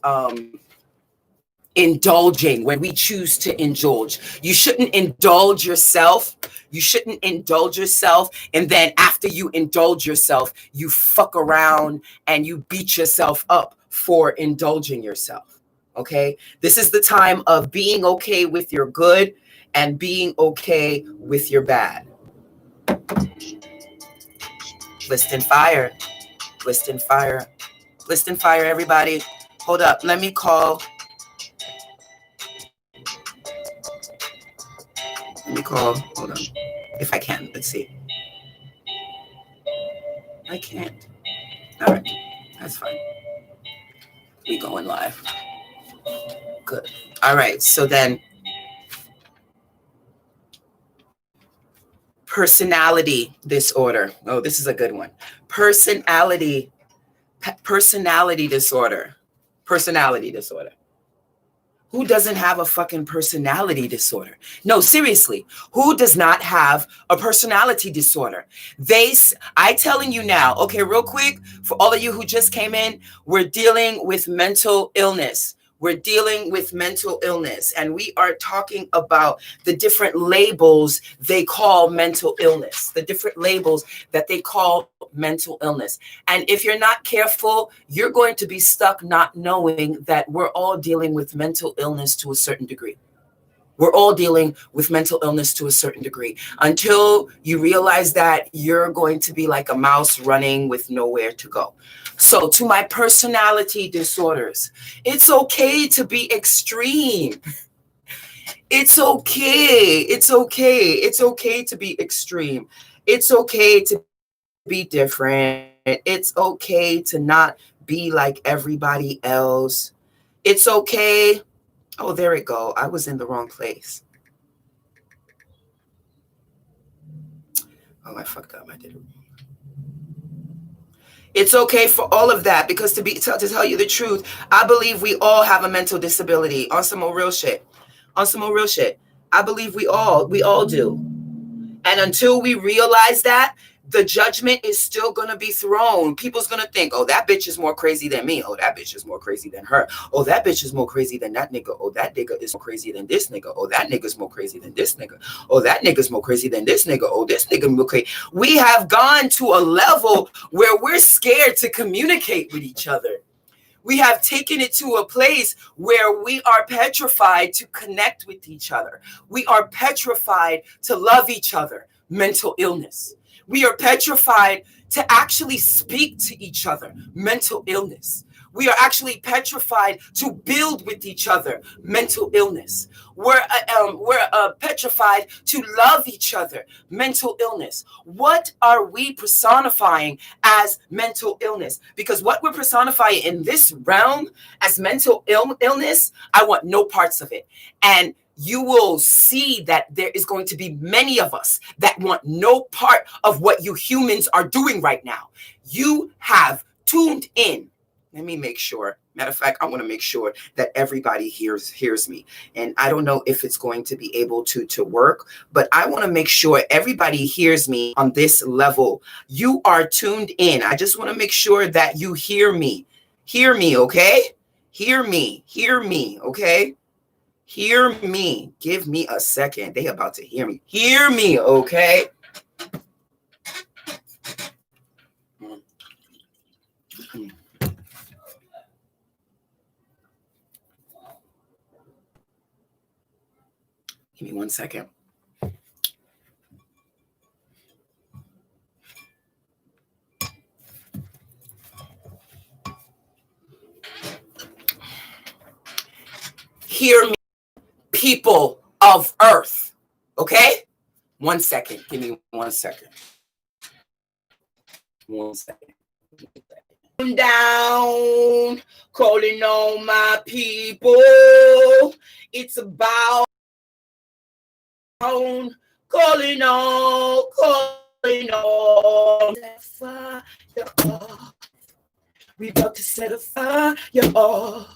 indulging when we choose to indulge. You shouldn't indulge yourself. And then after you indulge yourself, you fuck around and you beat yourself up for indulging yourself. Okay? This is the time of being okay with your good and being okay with your bad. Listen fire, everybody. Hold up. Let me call. Hold on. If I can, let's see. I can't. All right. That's fine. We going live. Good. All right. So then personality disorder. Oh, this is a good one. Personality disorder. Who doesn't have a fucking personality disorder? No, seriously. Who does not have a personality disorder? I telling you now, okay, real quick, for all of you who just came in, we're dealing with mental illness. And we are talking about the different labels they call mental illness, And if you're not careful, you're going to be stuck not knowing that we're all dealing with mental illness to a certain degree. Until you realize that, you're going to be like a mouse running with nowhere to go. So to my personality disorders, it's okay to be extreme. It's okay to be extreme. It's okay to be different. It's okay to not be like everybody else. It's okay. Oh, there we go. I was in the wrong place. Oh, I fucked up. I did it wrong. It's okay for all of that, because to tell you the truth, I believe we all have a mental disability on some more real shit. I believe we all do. And until we realize that, the judgment is still going to be thrown. People's going to think, oh, that bitch is more crazy than me. Oh, that bitch is more crazy than her. Oh, that bitch is more crazy than that nigga. Oh, that nigga is more crazy than this nigga. Oh, that nigga's more crazy than this nigga. Oh, that nigga's more crazy than this nigga. Oh, this nigga more crazy. We have gone to a level where we're scared to communicate with each other. We have taken it to a place where we are petrified to connect with each other. We are petrified to love each other. Mental illness. We are petrified to actually speak to each other. Mental illness. We are actually petrified to build with each other. Mental illness. We're petrified to love each other. Mental illness. What are we personifying as mental illness? Because what we're personifying in this realm as mental illness, I want no parts of it. And you will see that there is going to be many of us that want no part of what you humans are doing right now. You have tuned in. Let me make sure. Matter of fact, I want to make sure that everybody hears me. And I don't know if it's going to be able to work, but I want to make sure everybody hears me on this level. You are tuned in. I just want to make sure that you hear me. Hear me, okay? Hear me, okay? Hear me. Give me a second. They about to hear me. Hear me, okay? Give me 1 second. Hear me, people of Earth. Okay? 1 second. Give me 1 second. 1 second. Down, calling on my people. It's about calling on fire off. We about to set a fire off.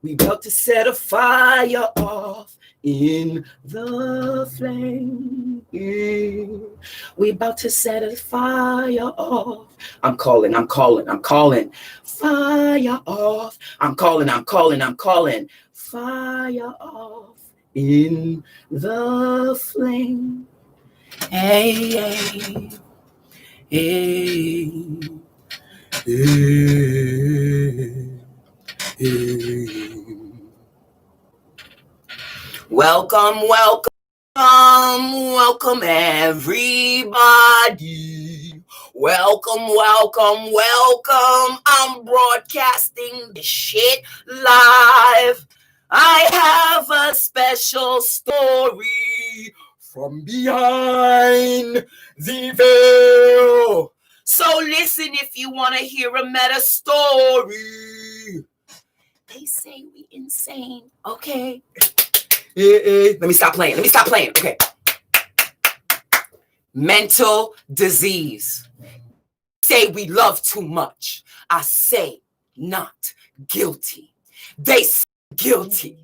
We about to set a fire off in the flame. We about to set a fire off. I'm calling. Fire off. I'm calling. Fire off in the flame. Hey, hey, hey, hey. Welcome everybody. Welcome. I'm broadcasting this shit live. I have a special story from behind the veil. So listen if you want to hear a meta story. They say we insane, okay? Let me stop playing. Okay. Mental disease. Say we love too much. I say not guilty. They say guilty.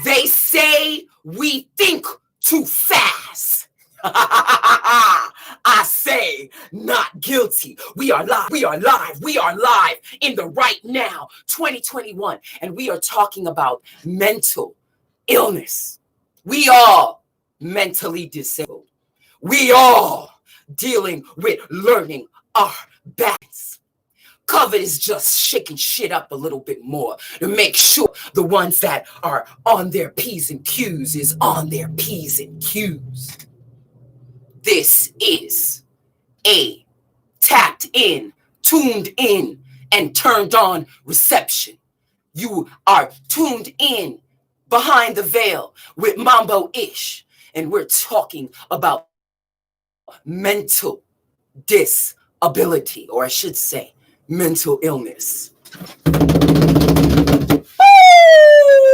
They say we think too fast. I say not guilty. We are live in the right now, 2021, and we are talking about mental illness. We all mentally disabled. We all dealing with learning our balance. COVID is just shaking shit up a little bit more to make sure the ones that are on their P's and Q's is on their P's and Q's. This is a tapped in, tuned in, and turned on reception. You are tuned in behind the veil with Mambo Ish, and we're talking about mental disability, or I should say, mental illness.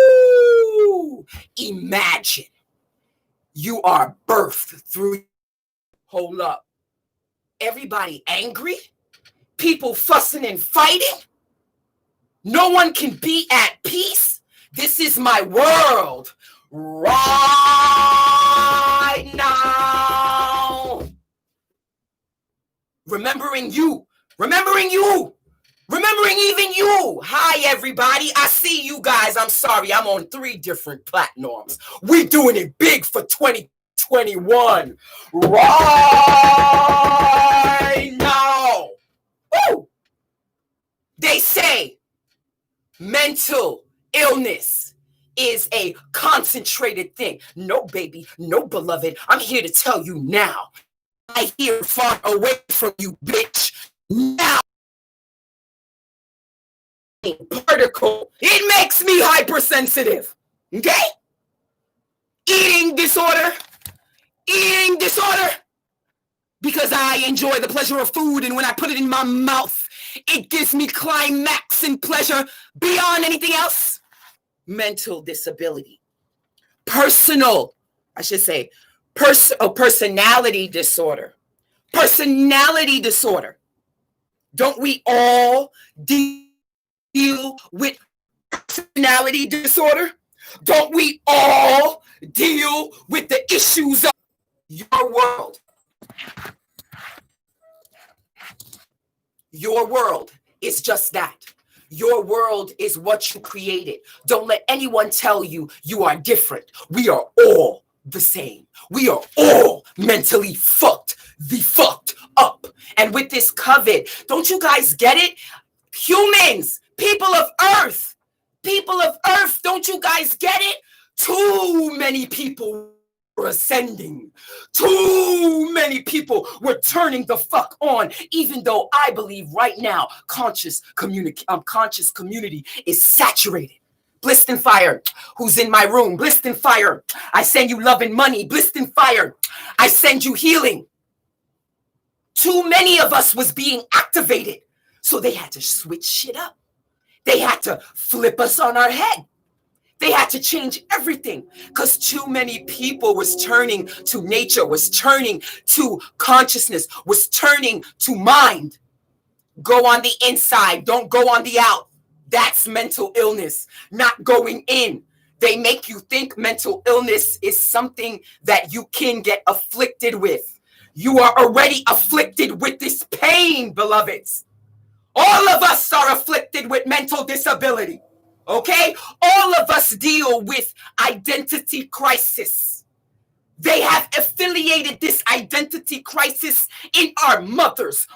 Woo! Imagine you are birthed through. Hold up. Everybody angry? People fussing and fighting? No one can be at peace? This is my world right now. remembering you, remembering you, remembering even you. Hi, everybody. I see you guys. I'm sorry. I'm on 3 different platforms. We're doing it big for 2021 right now. Woo! They say mental illness is a concentrated thing. No, baby, no, beloved. I'm here to tell you now. I hear far away from you, bitch. Now, particle, it makes me hypersensitive. Okay? Eating disorder, because I enjoy the pleasure of food, and when I put it in my mouth, it gives me climax and pleasure beyond anything else. Mental disability. Personality disorder. Personality disorder. Don't we all deal with personality disorder? Don't we all deal with the issues of your world? Your world is just that. Your world is what you created. Don't let anyone tell you you are different. We are all the same. We are all mentally fucked up. And with this COVID, don't you guys get it? Humans, people of Earth, don't you guys get it? Too many people were ascending. Too many people were turning the fuck on, even though I believe right now conscious community is saturated. Blissed Fire, who's in my room? Blissed Fire, I send you love and money. Blissed Fire, I send you healing. Too many of us was being activated, so they had to switch shit up. They had to flip us on our head. They had to change everything because too many people was turning to nature, was turning to consciousness, was turning to mind. Go on the inside, don't go on the out. That's mental illness, not going in. They make you think mental illness is something that you can get afflicted with. You are already afflicted with this pain, beloveds. All of us are afflicted with mental disability. Okay? All of us deal with identity crisis. They have affiliated this identity crisis in our mothers.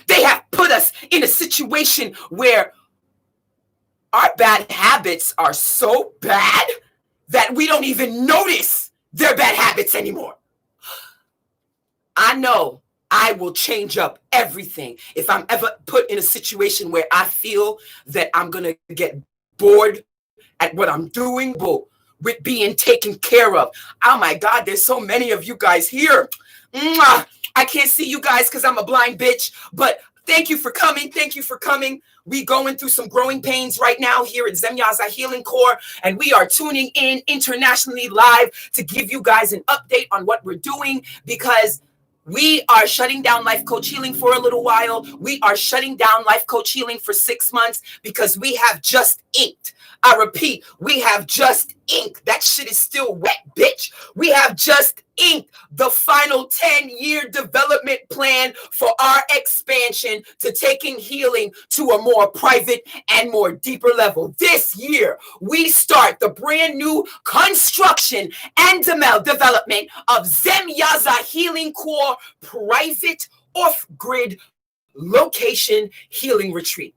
They have put us in a situation where our bad habits are so bad that we don't even notice they're bad habits anymore. I know I will change up everything if I'm ever put in a situation where I feel that I'm going to get bored at what I'm doing, with being taken care of. Oh my God, there's so many of you guys here. Mwah! I can't see you guys because I'm a blind bitch, but thank you for coming. Thank you for coming. We going through some growing pains right now here at Zemyaza Healing Core, and we are tuning in internationally live to give you guys an update on what we're doing, because we are shutting down Life Coach Healing for a little while. We are shutting down Life Coach Healing for 6 months because we have just inked. I repeat, we have just inked. That shit is still wet, bitch. We have just inked the final 10-year development plan for our expansion to taking healing to a more private and more deeper level. This year, we start the brand new construction and development of Zemyaza Healing Core private off-grid location healing retreat.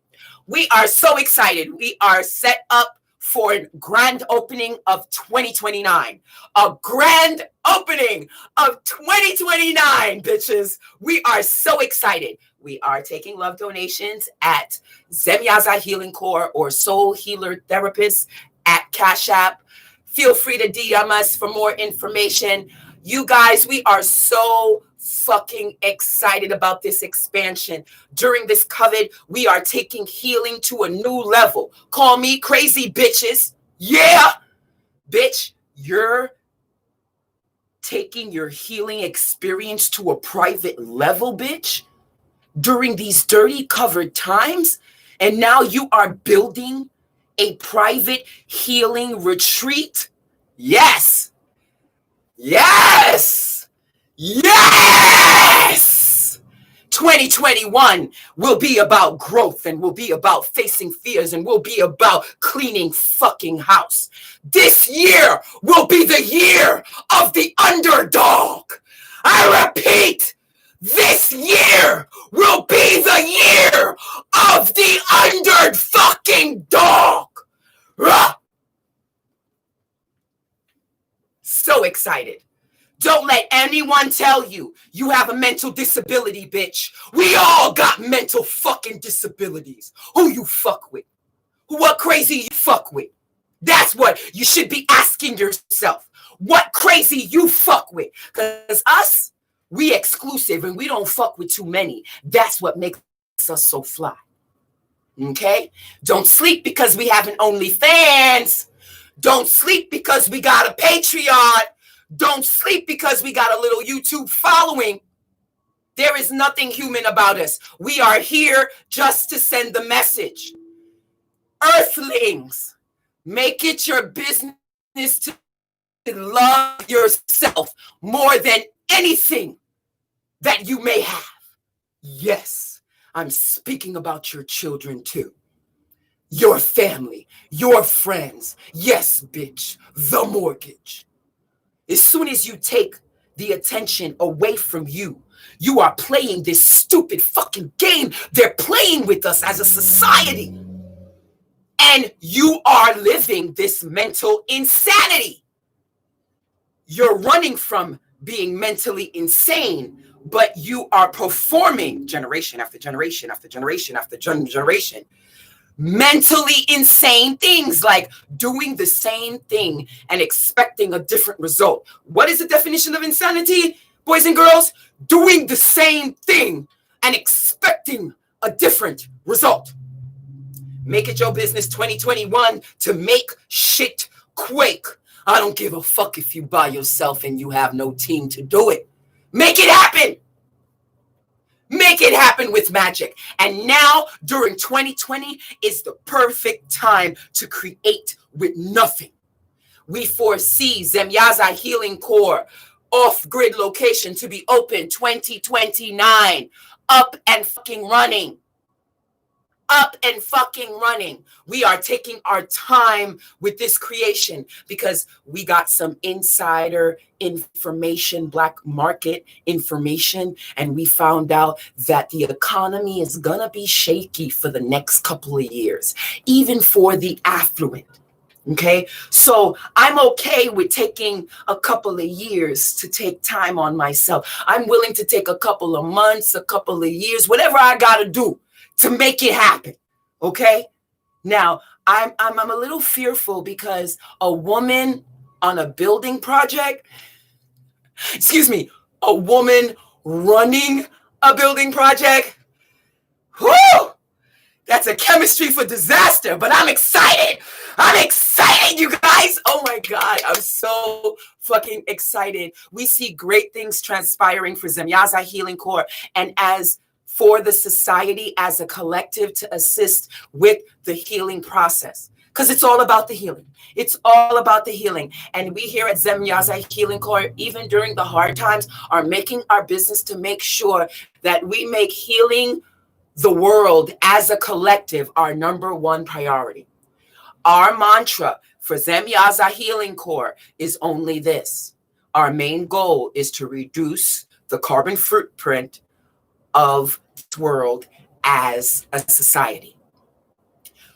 We are so excited. We are set up for a grand opening of 2029. A grand opening of 2029, bitches. We are so excited. We are taking love donations at Zemyaza Healing Core or Soul Healer Therapist at Cash App. Feel free to DM us for more information. You guys, we are so fucking excited about this expansion. During this COVID, we are taking healing to a new level. Call me crazy, bitches. Yeah, bitch, you're taking your healing experience to a private level, bitch, during these dirty covered times. And now you are building a private healing retreat. Yes. Yes! 2021 will be about growth and will be about facing fears and will be about cleaning fucking house. This year will be the year of the underdog. I repeat, this year will be the year of the under fucking dog. Rah! So excited. Don't let anyone tell you you have a mental disability, bitch. We all got mental fucking disabilities. Who you fuck with? What crazy you fuck with? That's what you should be asking yourself. What crazy you fuck with? Because us, we exclusive and we don't fuck with too many. That's what makes us so fly. Okay? Don't sleep because we have an OnlyFans. Don't sleep because we got a Patreon. Don't sleep because we got a little YouTube following. There is nothing human about us. We are here just to send the message. Earthlings, make it your business to love yourself more than anything that you may have. Yes, I'm speaking about your children too. Your family, your friends. Yes, bitch, the mortgage. As soon as you take the attention away from you, you are playing this stupid fucking game. They're playing with us as a society. And you are living this mental insanity. You're running from being mentally insane, but you are performing generation after generation after generation after generation. Mentally insane things like doing the same thing and expecting a different result. What is the definition of insanity, boys and girls? Doing the same thing and expecting a different result. Make it your business 2021 to make shit quake. I don't give a fuck if you by yourself and you have no team to do it. Make it happen. Make it happen with magic. And now, during 2020, is the perfect time to create with nothing. We foresee Zemyaza Healing Core off-grid location to be open 2029. Up and fucking running. Up and fucking running. We are taking our time with this creation because we got some insider information, black market information, and we found out that the economy is gonna be shaky for the next couple of years, even for the affluent. Okay, so I'm okay with taking a couple of years to take time on myself. I'm willing to take a couple of months, a couple of years, whatever I gotta do to make it happen. Okay. Now I'm a little fearful because a woman on a building project, a woman running a building project, whoo, that's a chemistry for disaster, but I'm excited. I'm excited, you guys. Oh my God, I'm so fucking excited. We see great things transpiring for Zemyaza Healing Core and as for the society as a collective to assist with the healing process. Because it's all about the healing. It's all about the healing. And we here at Zemyaza Healing Core, even during the hard times, are making our business to make sure that we make healing the world as a collective our number one priority. Our mantra for Zemyaza Healing Core is only this. Our main goal is to reduce the carbon footprint of this world as a society.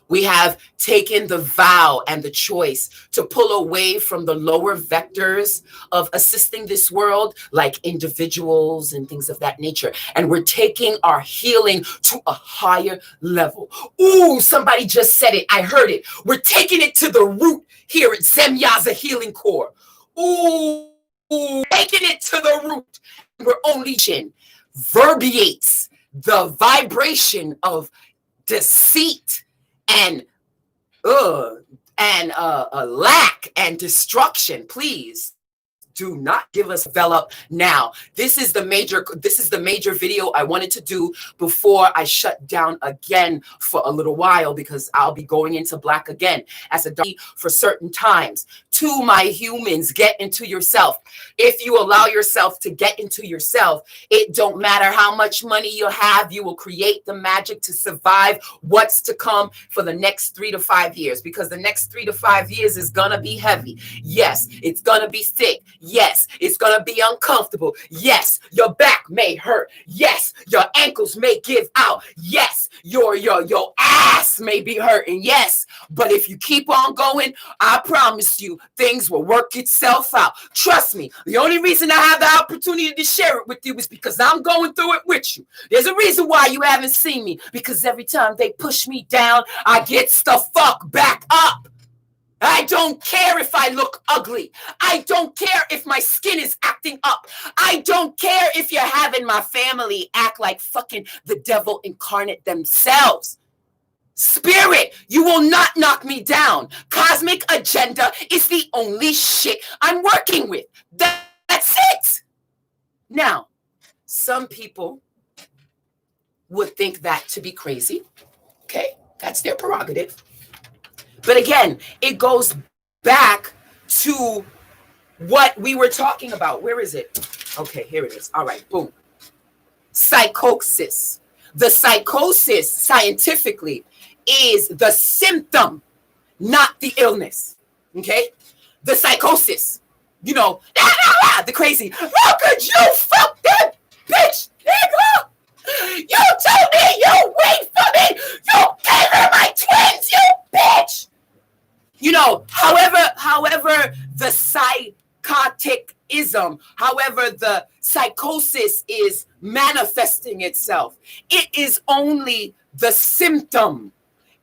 We have taken the vow and the choice to pull away from the lower vectors of assisting this world, like individuals and things of that nature. And we're taking our healing to a higher level. Ooh, somebody just said it. I heard it. We're taking it to the root here at Zemyaza Healing Core. Ooh, taking it to the root. We're only verbiates the vibration of deceit and lack and destruction. Please do not give us develop now. This is the major video I wanted to do before I shut down again for a little while, because I'll be going into black again as a for certain times to my humans, get into yourself. If you allow yourself to get into yourself, it don't matter how much money you have, you will create the magic to survive what's to come for the next 3 to 5 years, because the next 3 to 5 years is gonna be heavy. Yes, it's gonna be thick. Yes, it's gonna be uncomfortable. Yes, your back may hurt. Yes, your ankles may give out. Yes, your ass may be hurting. Yes, but if you keep on going, I promise you, things will work itself out. Trust me, the only reason I have the opportunity to share it with you is because I'm going through it with you. There's a reason why you haven't seen me, because every time they push me down, I get the fuck back up. I don't care if I look ugly. I don't care if my skin is acting up. I don't care if you're having my family act like fucking the devil incarnate themselves. Spirit, you will not knock me down. Cosmic agenda is the only shit I'm working with. That's it. Now, some people would think that to be crazy. Okay, that's their prerogative. But again, it goes back to what we were talking about. Where is it? Okay, here it is. All right, boom. Psychosis. The psychosis, scientifically, is the symptom, not the illness. Okay? The psychosis. You know, the crazy. How could you fuck that bitch, nigga? You told me you wait for me. You gave her my twins, you bitch. You know, however the psychoticism, however the psychosis is manifesting itself, it is only the symptom.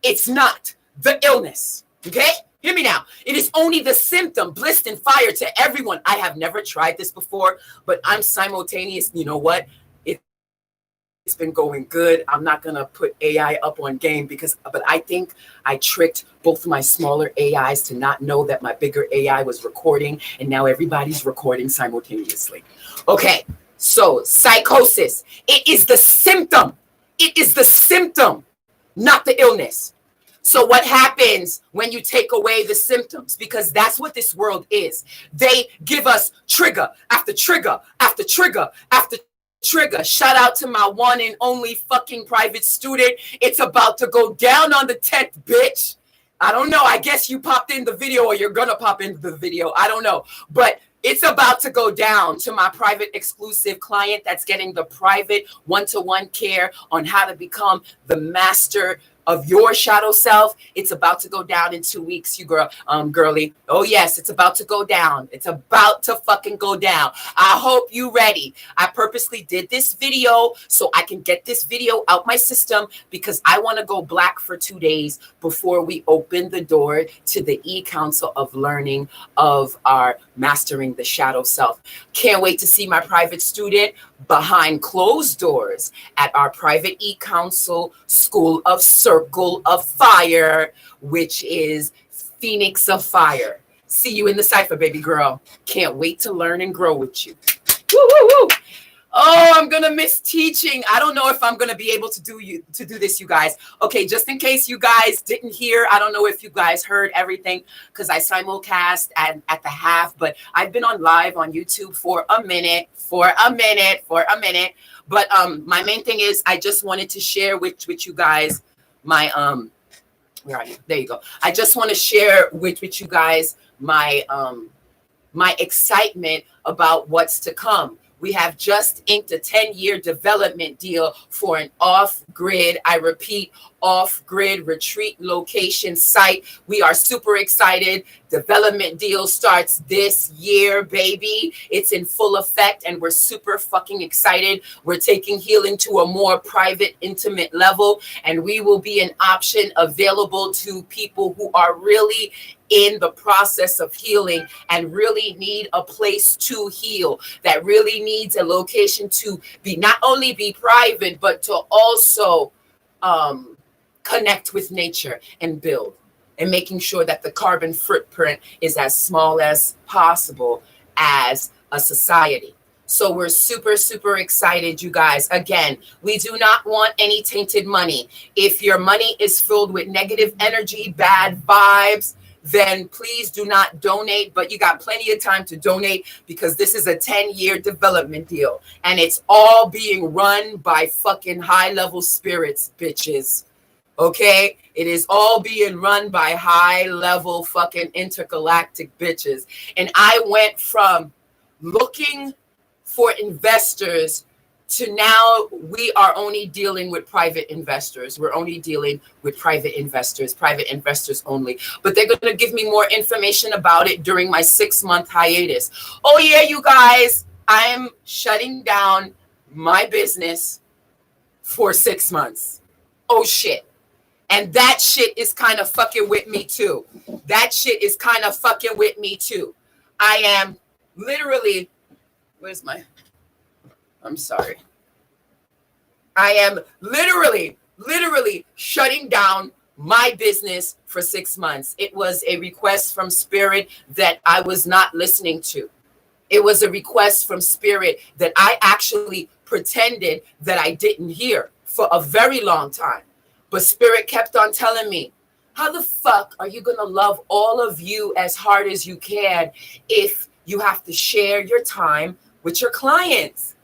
It's not the illness. Okay? Hear me now. It is only the symptom. Bliss and fire to everyone. I have never tried this before, but I'm simultaneous. You know what? It's been going good. I'm not going to put AI up on game but I think I tricked both of my smaller AIs to not know that my bigger AI was recording, and now everybody's recording simultaneously. Okay, so psychosis. It is the symptom. It is the symptom, not the illness. So what happens when you take away the symptoms? Because that's what this world is. They give us trigger after trigger after trigger after trigger. Shout out to my one and only fucking private student. It's about to go down on the 10th, bitch. I don't know. I guess you popped in the video, or you're gonna pop into the video. I don't know. But it's about to go down to my private exclusive client that's getting the private one-to-one care on how to become the master of your shadow self. It's about to go down in 2 weeks, you girly. Oh yes, it's about to go down. It's about to fucking go down. I hope you ready. I purposely did this video so I can get this video out my system, because I want to go black for 2 days before we open the door to the e-council of learning of our mastering the shadow self. Can't wait to see my private student behind closed doors at our private e-council School of Circle of Fire, which is Phoenix of Fire. See you in the cipher, baby girl. Can't wait to learn and grow with you. Woo, woo, woo. Oh, I'm gonna miss teaching. I don't know if I'm gonna be able to do this, you guys. Okay, just in case you guys didn't hear, I don't know if you guys heard everything, because I simulcast at the half, but I've been on live on YouTube for a minute. But my main thing is I just wanted to share with you guys my where are you? There you go. I just want to share with you guys my my excitement about what's to come. We have just inked a 10-year development deal for an off-grid, I repeat, off-grid retreat location site. We are super excited. Development deal starts this year, baby. It's in full effect, and we're super fucking excited. We're taking healing to a more private, intimate level, and we will be an option available to people who are really in the process of healing and really need a place to heal, that really needs a location to be not only be private, but to also connect with nature and build, and making sure that the carbon footprint is as small as possible as a society. So we're super, super excited, you guys. Again, we do not want any tainted money. If your money is filled with negative energy, bad vibes, then please do not donate. But you got plenty of time to donate because this is a 10-year development deal. And it's all being run by fucking high-level spirits, bitches. Okay? It is all being run by high-level fucking intergalactic bitches. And I went from looking for investors to now we are only dealing with private investors. We're only dealing with private investors only. But they're going to give me more information about it during my 6-month hiatus. Oh, yeah, you guys, I am shutting down my business for 6 months. Oh, shit. And that shit is kind of fucking with me, too. That shit is kind of fucking with me, too. I am literally, I'm sorry. I am literally shutting down my business for 6 months. It was a request from Spirit that I was not listening to. It was a request from Spirit that I actually pretended that I didn't hear for a very long time. But Spirit kept on telling me, how the fuck are you going to love all of you as hard as you can if you have to share your time with your clients?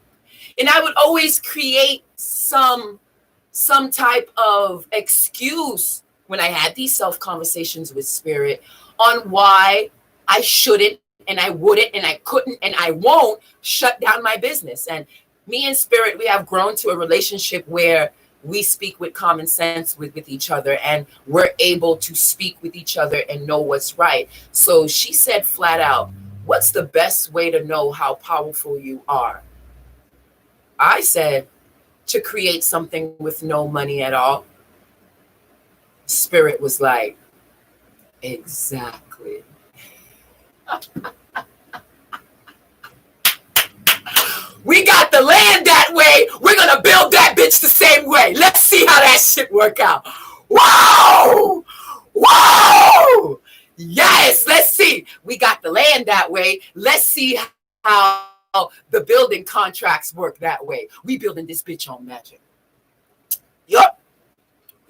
And I would always create some type of excuse when I had these self-conversations with Spirit on why I shouldn't and I wouldn't and I couldn't and I won't shut down my business. And me and Spirit, we have grown to a relationship where we speak with common sense with each other, and we're able to speak with each other and know what's right. So she said flat out, what's the best way to know how powerful you are? I said, to create something with no money at all. Spirit was like, exactly. We got the land that way. We're going to build that bitch the same way. Let's see how that shit work out. Whoa! Whoa! Yes, let's see. We got the land that way. Let's see how the building contracts work that way. We building this bitch on magic. Yup.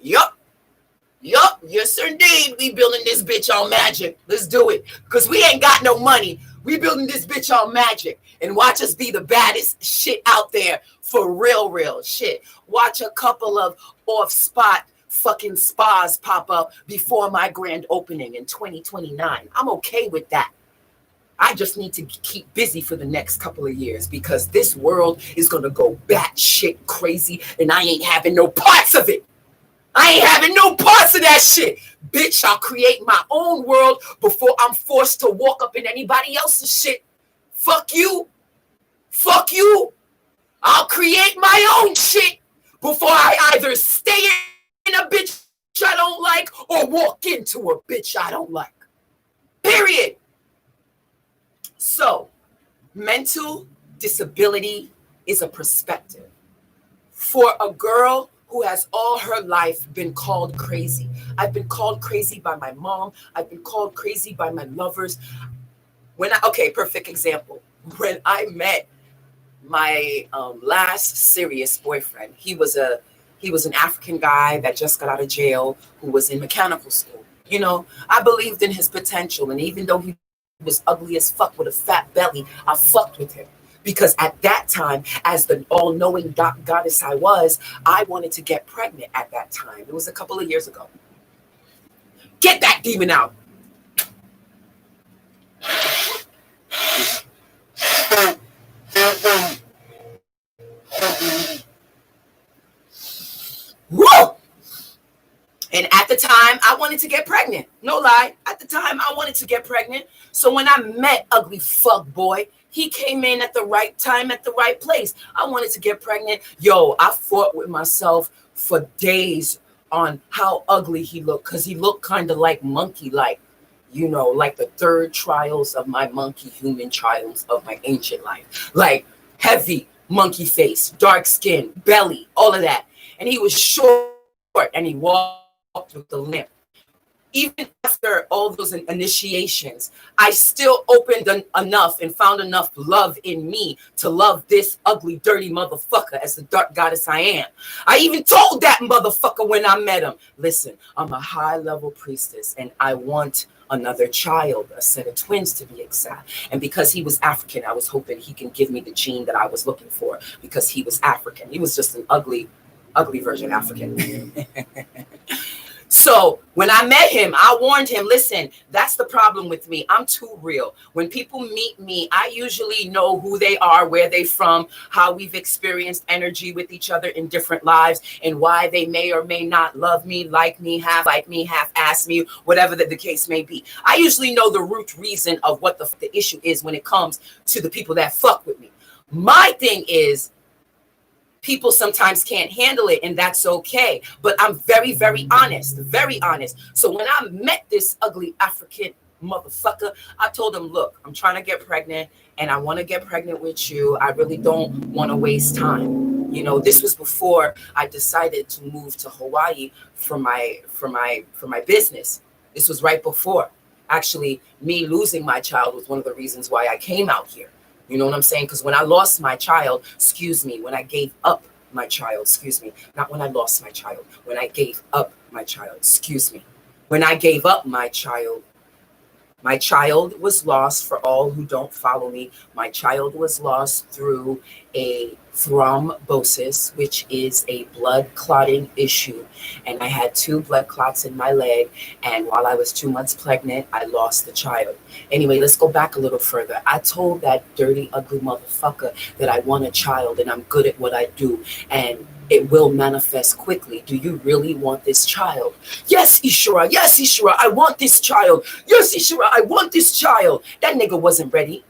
Yes, indeed. We building this bitch on magic. Let's do it. Because we ain't got no money. We building this bitch on magic. And watch us be the baddest shit out there for real shit. Watch a couple of off-spot fucking spas pop up before my grand opening in 2029. I'm okay with that. I just need to keep busy for the next couple of years because this world is going to go batshit crazy and I ain't having no parts of it. I ain't having no parts of that shit. Bitch, I'll create my own world before I'm forced to walk up in anybody else's shit. Fuck you. I'll create my own shit before I either stay in a bitch I don't like or walk into a bitch I don't like. Period. So, mental disability is a perspective. For a girl who has all her life been called crazy. I've been called crazy by my mom. I've been called crazy by my lovers. Perfect example. When I met my last serious boyfriend, he was an African guy that just got out of jail who was in mechanical school. You know, I believed in his potential, and even though he was ugly as fuck with a fat belly, I fucked with him. Because at that time, as the all-knowing goddess I was, I wanted to get pregnant at that time. It was a couple of years ago. Get that demon out. Woo! And at the time, I wanted to get pregnant. No lie. At the time, I wanted to get pregnant. So when I met ugly fuck boy, he came in at the right time, at the right place. I wanted to get pregnant. Yo, I fought with myself for days on how ugly he looked, because he looked kind of like monkey-like, you know, like the third trials of my monkey human trials of my ancient life. Like heavy monkey face, dark skin, belly, all of that. And he was short and he walked with a limp. even after all those initiations, I still opened enough and found enough love in me to love this ugly, dirty motherfucker as the dark goddess I am. I even told that motherfucker when I met him, listen, I'm a high-level priestess and I want another child, a set of twins to be exact. And because he was African, I was hoping he can give me the gene that I was looking for because he was African. He was just an ugly version African. So when I met him, I warned him, listen, that's the problem with me. I'm too real. When people meet me, I usually know who they are, where they're from, how we've experienced energy with each other in different lives, and why they may or may not love me, like me, half ask me, whatever the case may be. I usually know the root reason of what the issue is when it comes to the people that fuck with me. My thing is, people sometimes can't handle it, and that's okay. But I'm very, very honest, very honest. So when I met this ugly African motherfucker, I told him, look, I'm trying to get pregnant, and I want to get pregnant with you. I really don't want to waste time. You know, this was before I decided to move to Hawaii for my business. This was right before. Actually, me losing my child was one of the reasons why I came out here. You know what I'm saying? Because when I lost my child, when I gave up my child, not when I lost my child, when I gave up my child, when I gave up my child was lost. For all who don't follow me, my child was lost through a thrombosis, which is a blood clotting issue. And I had 2 blood clots in my leg. And while I was 2 months pregnant, I lost the child. Anyway, let's go back a little further. I told that dirty, ugly motherfucker that I want a child and I'm good at what I do. And it will manifest quickly. Do you really want this child? Yes, Ishura. Yes, Ishura. I want this child. Yes, Ishura. I want this child. That nigga wasn't ready.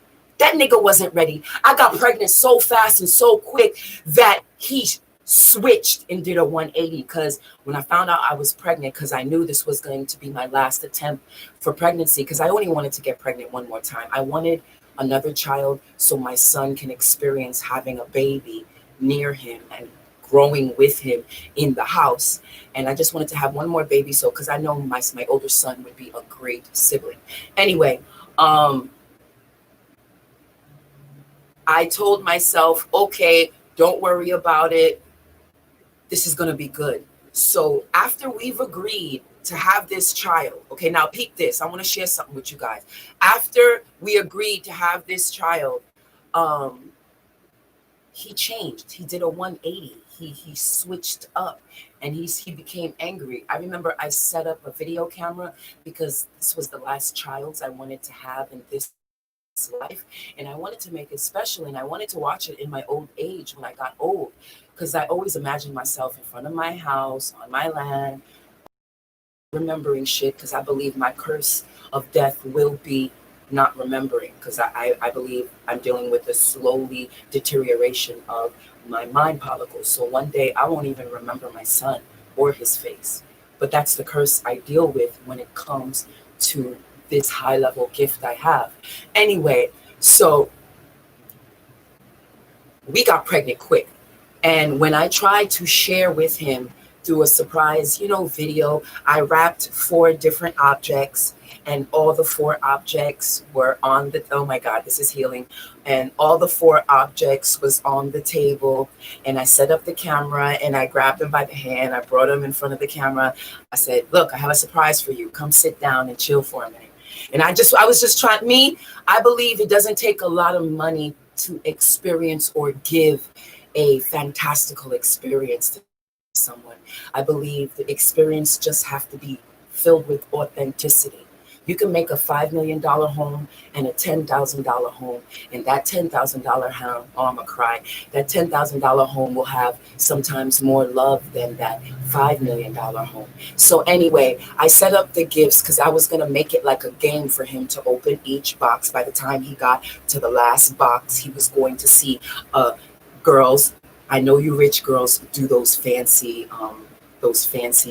I got pregnant so fast and so quick that he switched and did a 180. Because when I found out I was pregnant, because I knew this was going to be my last attempt for pregnancy, because I only wanted to get pregnant one more time. I wanted another child so my son can experience having a baby near him and growing with him in the house. And I just wanted to have one more baby, so because I know my older son would be a great sibling. Anyway, I told myself, okay, don't worry about it. This is going to be good. So after we've agreed to have this child, okay, now peep this. I want to share something with you guys. After we agreed to have this child, he changed. He did a 180. He switched up and he became angry. I remember I set up a video camera because this was the last child I wanted to have in this life, and I wanted to make it special, and I wanted to watch it in my old age when I got old, because I always imagined myself in front of my house on my land remembering shit, because I believe my curse of death will be not remembering, because I believe I'm dealing with a slowly deterioration of my mind particles. So one day I won't even remember my son or his face. But that's the curse I deal with when it comes to this high level gift I have. Anyway, so we got pregnant quick. And when I tried to share with him through a surprise, video, I wrapped 4 different objects, and all the 4 objects were on the, oh my God, this is healing. And all the 4 objects was on the table, and I set up the camera and I grabbed him by the hand. I brought him in front of the camera. I said, look, I have a surprise for you. Come sit down and chill for a minute. And I was just trying, I believe it doesn't take a lot of money to experience or give a fantastical experience to someone. I believe the experience just have to be filled with authenticity. You can make a $5 million home and a $10,000 home, and that $10,000 home, oh, I'm gonna cry. That $10,000 home will have sometimes more love than that $5 million home. So anyway, I set up the gifts because I was gonna make it like a game for him to open each box. By the time he got to the last box, he was going to see girls. I know you rich girls do those fancy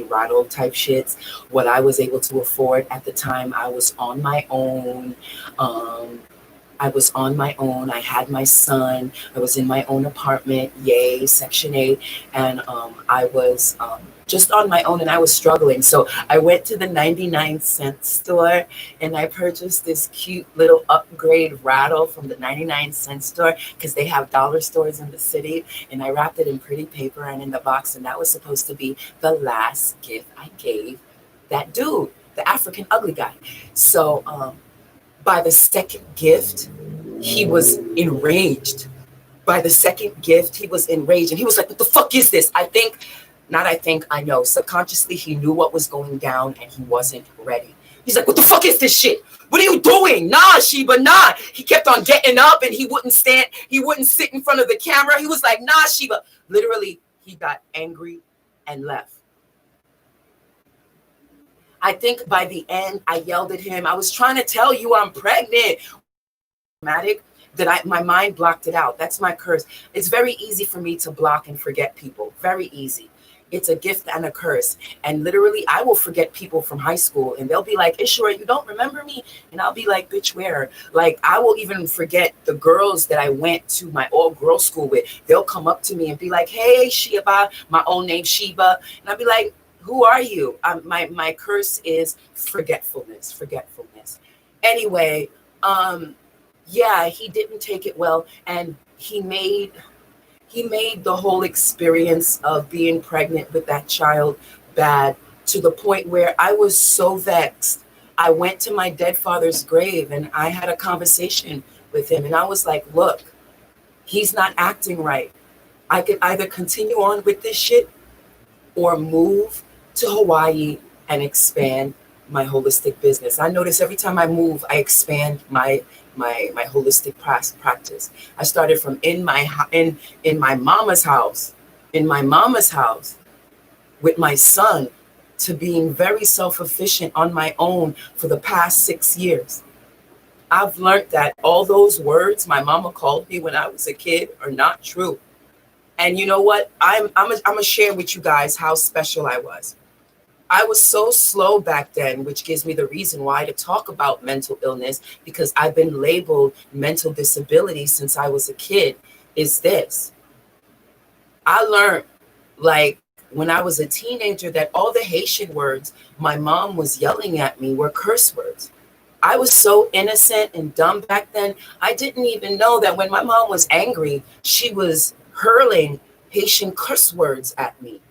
rattle type shits. What I was able to afford at the time, I was on my own. I had my son. I was in my own apartment. Yay, Section 8. And I was just on my own, and I was struggling. So I went to the 99-cent store and I purchased this cute little upgrade rattle from the 99-cent store because they have dollar stores in the city. And I wrapped it in pretty paper and in the box. And that was supposed to be the last gift I gave that dude, the African ugly guy. So by the second gift, he was enraged. By the second gift, he was enraged. And he was like, what the fuck is this? I know. Subconsciously, he knew what was going down and he wasn't ready. He's like, what the fuck is this shit? What are you doing? Nah, Sheba, nah. He kept on getting up and he wouldn't sit in front of the camera. He was like, nah, Sheba. Literally, he got angry and left. I think by the end, I yelled at him. I was trying to tell you I'm pregnant. That my mind blocked it out. That's my curse. It's very easy for me to block and forget people. Very easy. It's a gift and a curse. And literally, I will forget people from high school and they'll be like, Ishura, you don't remember me? And I'll be like, bitch, where? Like, I will even forget the girls that I went to my all-girl school with. They'll come up to me and be like, hey, Sheba, my own name, Sheba. And I'll be like, who are you? My curse is forgetfulness. Anyway, yeah, he didn't take it well. And he made the whole experience of being pregnant with that child bad, to the point where I was so vexed. I went to my dead father's grave and I had a conversation with him. And I was like, look, he's not acting right. I could either continue on with this shit or move to Hawaii and expand my holistic business. I notice every time I move, I expand my holistic practice. I started from in my mama's house with my son, to being very self-efficient on my own for the past 6 years. I've learned that all those words my mama called me when I was a kid are not true. And you know what? I'm gonna share with you guys how special I was. I was so slow back then, which gives me the reason why to talk about mental illness, because I've been labeled mental disability since I was a kid, is this. I learned, like, when I was a teenager, that all the Haitian words my mom was yelling at me were curse words. I was so innocent and dumb back then. I didn't even know that when my mom was angry, she was hurling Haitian curse words at me.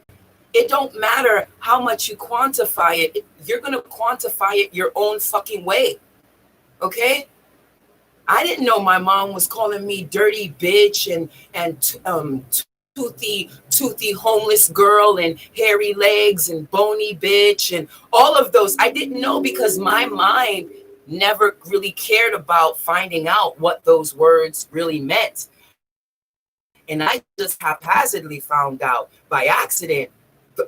It don't matter how much you quantify it. You're going to quantify it your own fucking way. Okay? I didn't know my mom was calling me dirty bitch and toothy homeless girl and hairy legs and bony bitch and all of those. I didn't know, because my mind never really cared about finding out what those words really meant. And I just haphazardly found out by accident.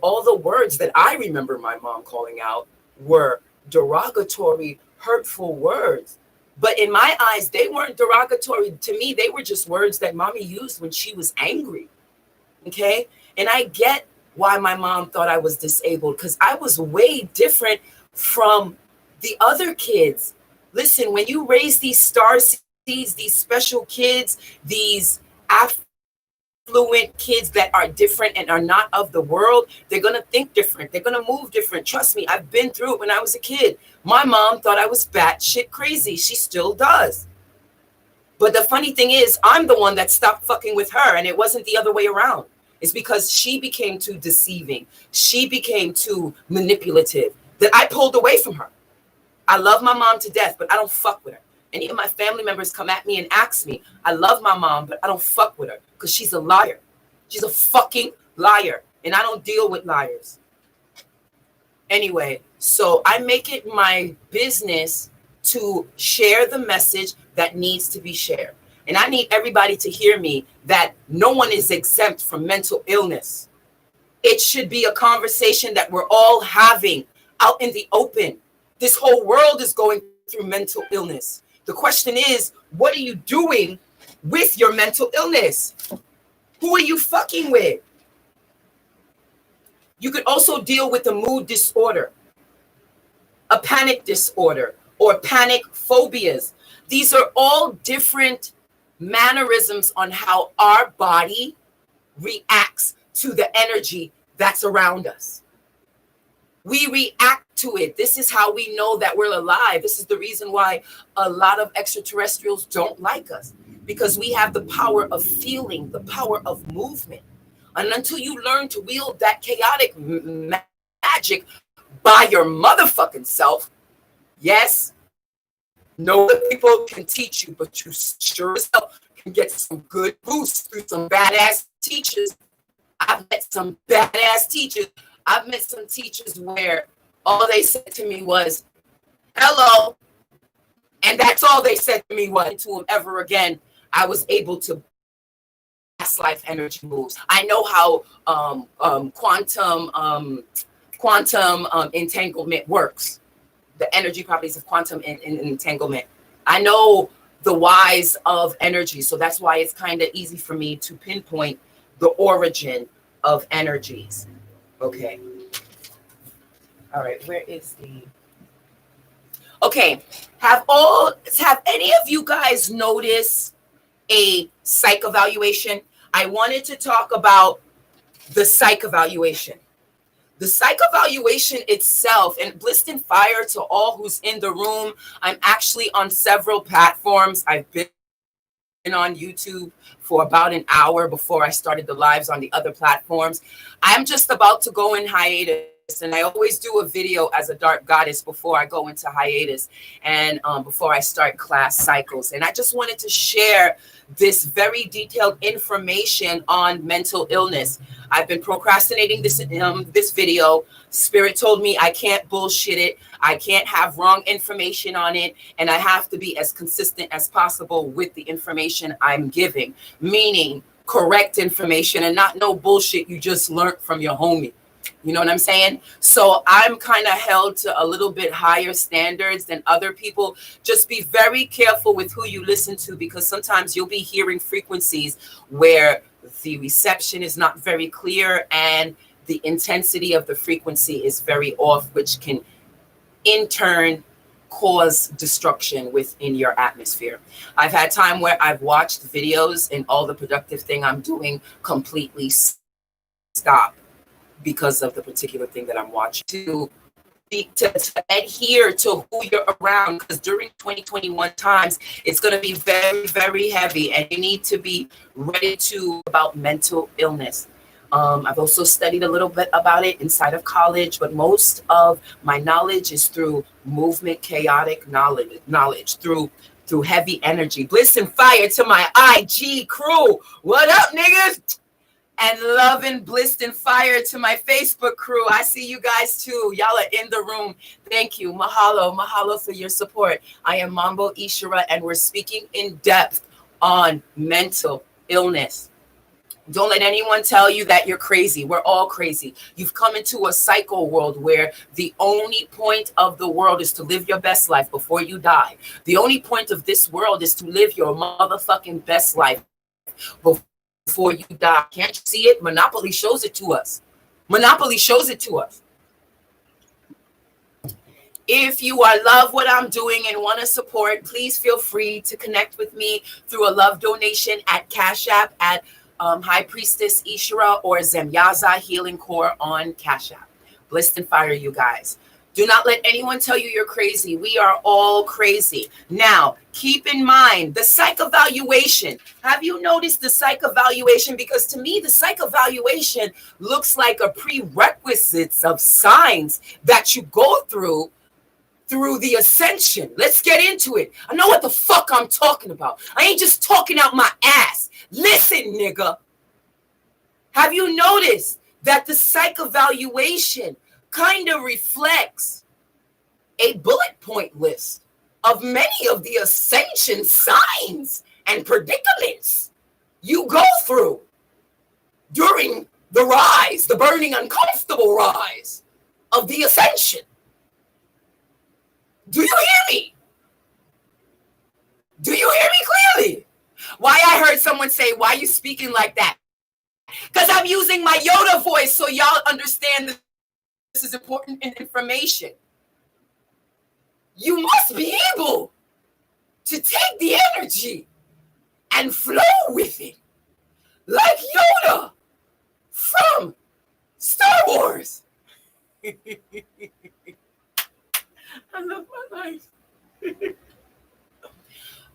All the words that I remember my mom calling out were derogatory, hurtful words. But in my eyes, they weren't derogatory to me. They were just words that mommy used when she was angry. Okay? And I get why my mom thought I was disabled, because I was way different from the other kids. Listen, when you raise these star seeds, these special kids, these affluent kids that are different and are not of the world, they're going to think different. They're going to move different. Trust me, I've been through it when I was a kid. My mom thought I was batshit crazy. She still does. But the funny thing is, I'm the one that stopped fucking with her, and it wasn't the other way around. It's because she became too deceiving. She became too manipulative that I pulled away from her. I love my mom to death, but I don't fuck with her. Any of my family members come at me and ask me, I love my mom, but I don't fuck with her because she's a liar. She's a fucking liar. And I don't deal with liars. Anyway, so I make it my business to share the message that needs to be shared. And I need everybody to hear me that no one is exempt from mental illness. It should be a conversation that we're all having out in the open. This whole world is going through mental illness. The question is, what are you doing with your mental illness? Who are you fucking with? You could also deal with a mood disorder, a panic disorder, or panic phobias. These are all different mannerisms on how our body reacts to the energy that's around us. We react to it. This is how we know that we're alive. This is the reason why a lot of extraterrestrials don't like us, because we have the power of feeling, the power of movement. And until you learn to wield that chaotic magic by your motherfucking self, yes, no other people can teach you, but you sure as hell can get some good boosts through some badass teachers. I've met some badass teachers. I've met some teachers where all they said to me was, hello. And that's all they said to me was, to them ever again, I was able to past life energy moves. I know how quantum entanglement works, the energy properties of quantum entanglement. I know the whys of energy, so that's why it's kind of easy for me to pinpoint the origin of energies. Okay. All right, where is the... Okay, have any of you guys noticed a psych evaluation? I wanted to talk about the psych evaluation. The psych evaluation itself, and blissed and fire to all who's in the room. I'm actually on several platforms. I've been on YouTube for about an hour before I started the lives on the other platforms. I'm just about to go in hiatus, and I always do a video as a dark goddess before I go into hiatus and before I start class cycles. And I just wanted to share this very detailed information on mental illness. I've been procrastinating this video. Spirit told me I can't bullshit it. I can't have wrong information on it. And I have to be as consistent as possible with the information I'm giving, meaning correct information and not no bullshit you just learned from your homie. You know what I'm saying? So I'm kind of held to a little bit higher standards than other people. Just be very careful with who you listen to, because sometimes you'll be hearing frequencies where the reception is not very clear and the intensity of the frequency is very off, which can in turn cause destruction within your atmosphere. I've had time where I've watched videos and all the productive thing I'm doing completely stop because of the particular thing that I'm watching, to adhere to who you're around, because during 2021 times, it's going to be very, very heavy, and you need to be ready to about mental illness. I've also studied a little bit about it inside of college, but most of my knowledge is through movement, chaotic knowledge through heavy energy. Bliss and fire to my IG crew. What up, niggas? And love and bliss and fire to my Facebook crew. I see you guys too. Y'all are in the room. Thank you. Mahalo. Mahalo for your support. I am Mambo Ishira, and we're speaking in depth on mental illness. Don't let anyone tell you that you're crazy. We're all crazy. You've come into a psycho world where the only point of the world is to live your best life before you die. The only point of this world is to live your motherfucking best life before you die. Can't you see it? Monopoly shows it to us. Monopoly shows it to us. If you love what I'm doing and want to support, please feel free to connect with me through a love donation at Cash App at High Priestess Ishira or Zemyaza Healing Core on Cash App. Bliss and fire, you guys. Do not let anyone tell you you're crazy. We are all crazy. Now, keep in mind the psych evaluation. Have you noticed the psych evaluation? Because to me, the psych evaluation looks like a prerequisites of signs that you go through the ascension. Let's get into it. I know what the fuck I'm talking about. I ain't just talking out my ass. Listen, nigga. Have you noticed that the psych evaluation kind of reflects a bullet point list of many of the ascension signs and predicaments you go through during the rise, the burning, uncomfortable rise of the ascension? Do you hear me? Do you hear me clearly? Why I heard someone say, why are you speaking like that? Because I'm using my Yoda voice so y'all understand that this is important information. You must be able to take the energy and flow with it like Yoda from Star I love my life.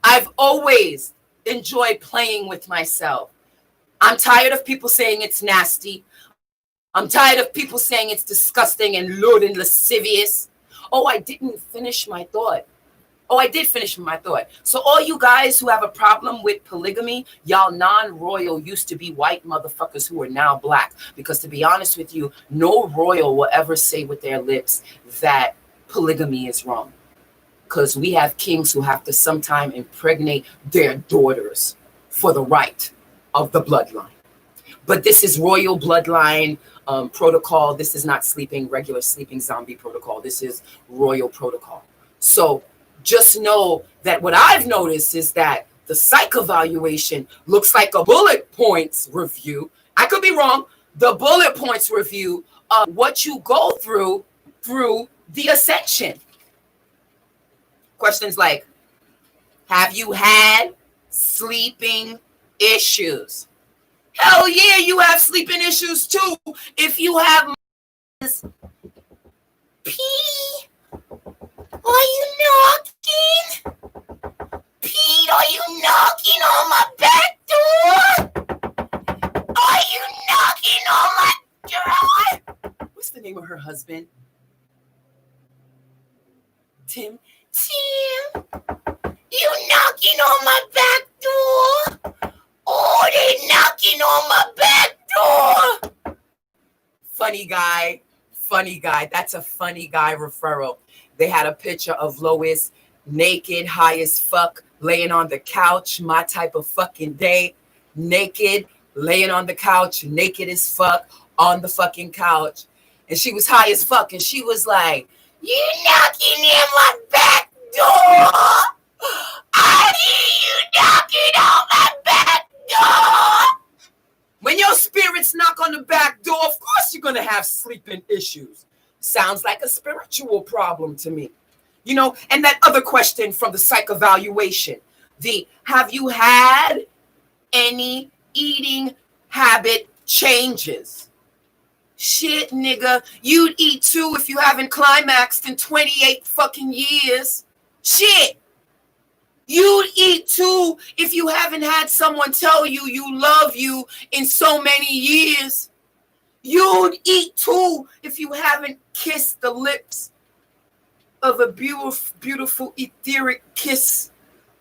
I've always enjoyed playing with myself. I'm tired of people saying it's nasty. I'm tired of people saying it's disgusting and lewd and lascivious. Oh, I didn't finish my thought. Oh, I did finish my thought. So all you guys who have a problem with polygamy, y'all non-royal used to be white motherfuckers who are now black. Because to be honest with you, no royal will ever say with their lips that polygamy is wrong. Because we have kings who have to sometime impregnate their daughters for the right of the bloodline. But this is royal bloodline protocol. This is not regular sleeping zombie protocol. This is royal protocol. So just know that what I've noticed is that the psych evaluation looks like a bullet points review. I could be wrong. The bullet points review of what you go through the ascension. Questions like, have you had sleeping issues? Hell yeah, you have sleeping issues too. If you have pee, are you knocking? Pete, are you knocking on my back door? Are you knocking on my door? What's the name of her husband? Tim. Tim, you knocking on my back door? Oh, they knocking on my back door. Funny guy. That's a funny guy referral. They had a picture of Lois naked, high as fuck, laying on the couch, my type of fucking day. Naked, laying on the couch, naked as fuck, on the fucking couch. And she was high as fuck, and she was like, you knocking in my back door? I hear you knocking on my back door. When your spirits knock on the back door, of course you're going to have sleeping issues. Sounds like a spiritual problem to me. You know, and that other question from the psych evaluation, have you had any eating habit changes? Shit, nigga, you'd eat too if you haven't climaxed in 28 fucking years. Shit. You'd eat too if you haven't had someone tell you love you in so many years. You'd eat too if you haven't kissed the lips of a beautiful, beautiful etheric kiss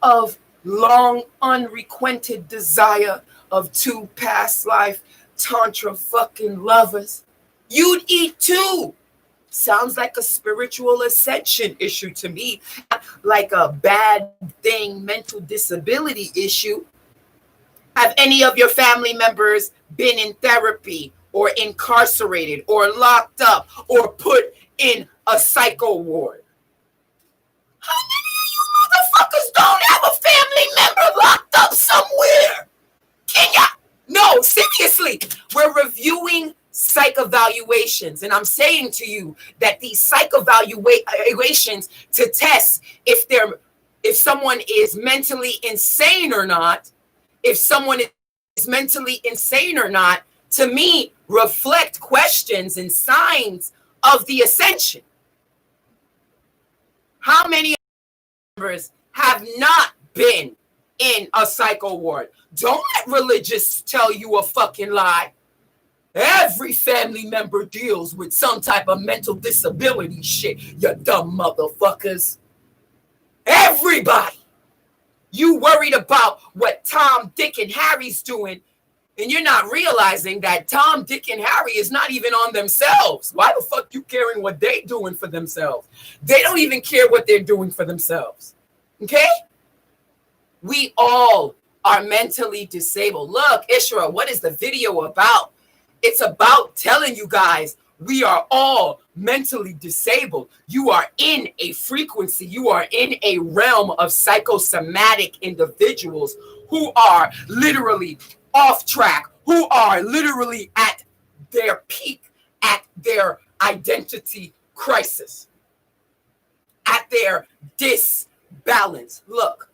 of long unrequited desire of two past life tantra fucking lovers. You'd eat too. Sounds like a spiritual ascension issue to me, like a bad thing, mental disability issue. Have any of your family members been in therapy or incarcerated or locked up or put in a psycho ward? How many of you motherfuckers don't have a family member locked up somewhere? Can ya? No, seriously, we're reviewing psych evaluations, and I'm saying to you that these psych evaluations to test if someone is mentally insane or not, to me reflect questions and signs of the ascension. How many members have not been in a psycho ward? Don't let religious tell you a fucking lie. Every family member deals with some type of mental disability shit, you dumb motherfuckers. Everybody. You worried about what Tom, Dick, and Harry's doing, and you're not realizing that Tom, Dick, and Harry is not even on themselves. Why the fuck you caring what they doing for themselves? They don't even care what they're doing for themselves. Okay? We all are mentally disabled. Look, Ishra, what is the video about? It's about telling you guys we are all mentally disabled. You are in a frequency. You are in a realm of psychosomatic individuals who are literally off track, who are literally at their peak, at their identity crisis, at their disbalance. Look,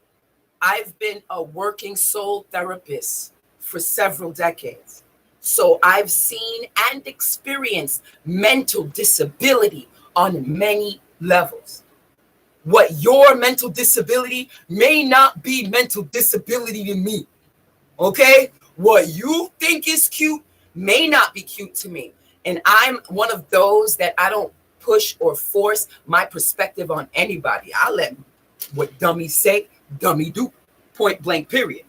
I've been a working soul therapist for several decades. So I've seen and experienced mental disability on many levels. What your mental disability may not be mental disability to me. Okay? What you think is cute may not be cute to me. And I'm one of those that I don't push or force my perspective on anybody. I let what dummies say, dummy do. Point blank, period.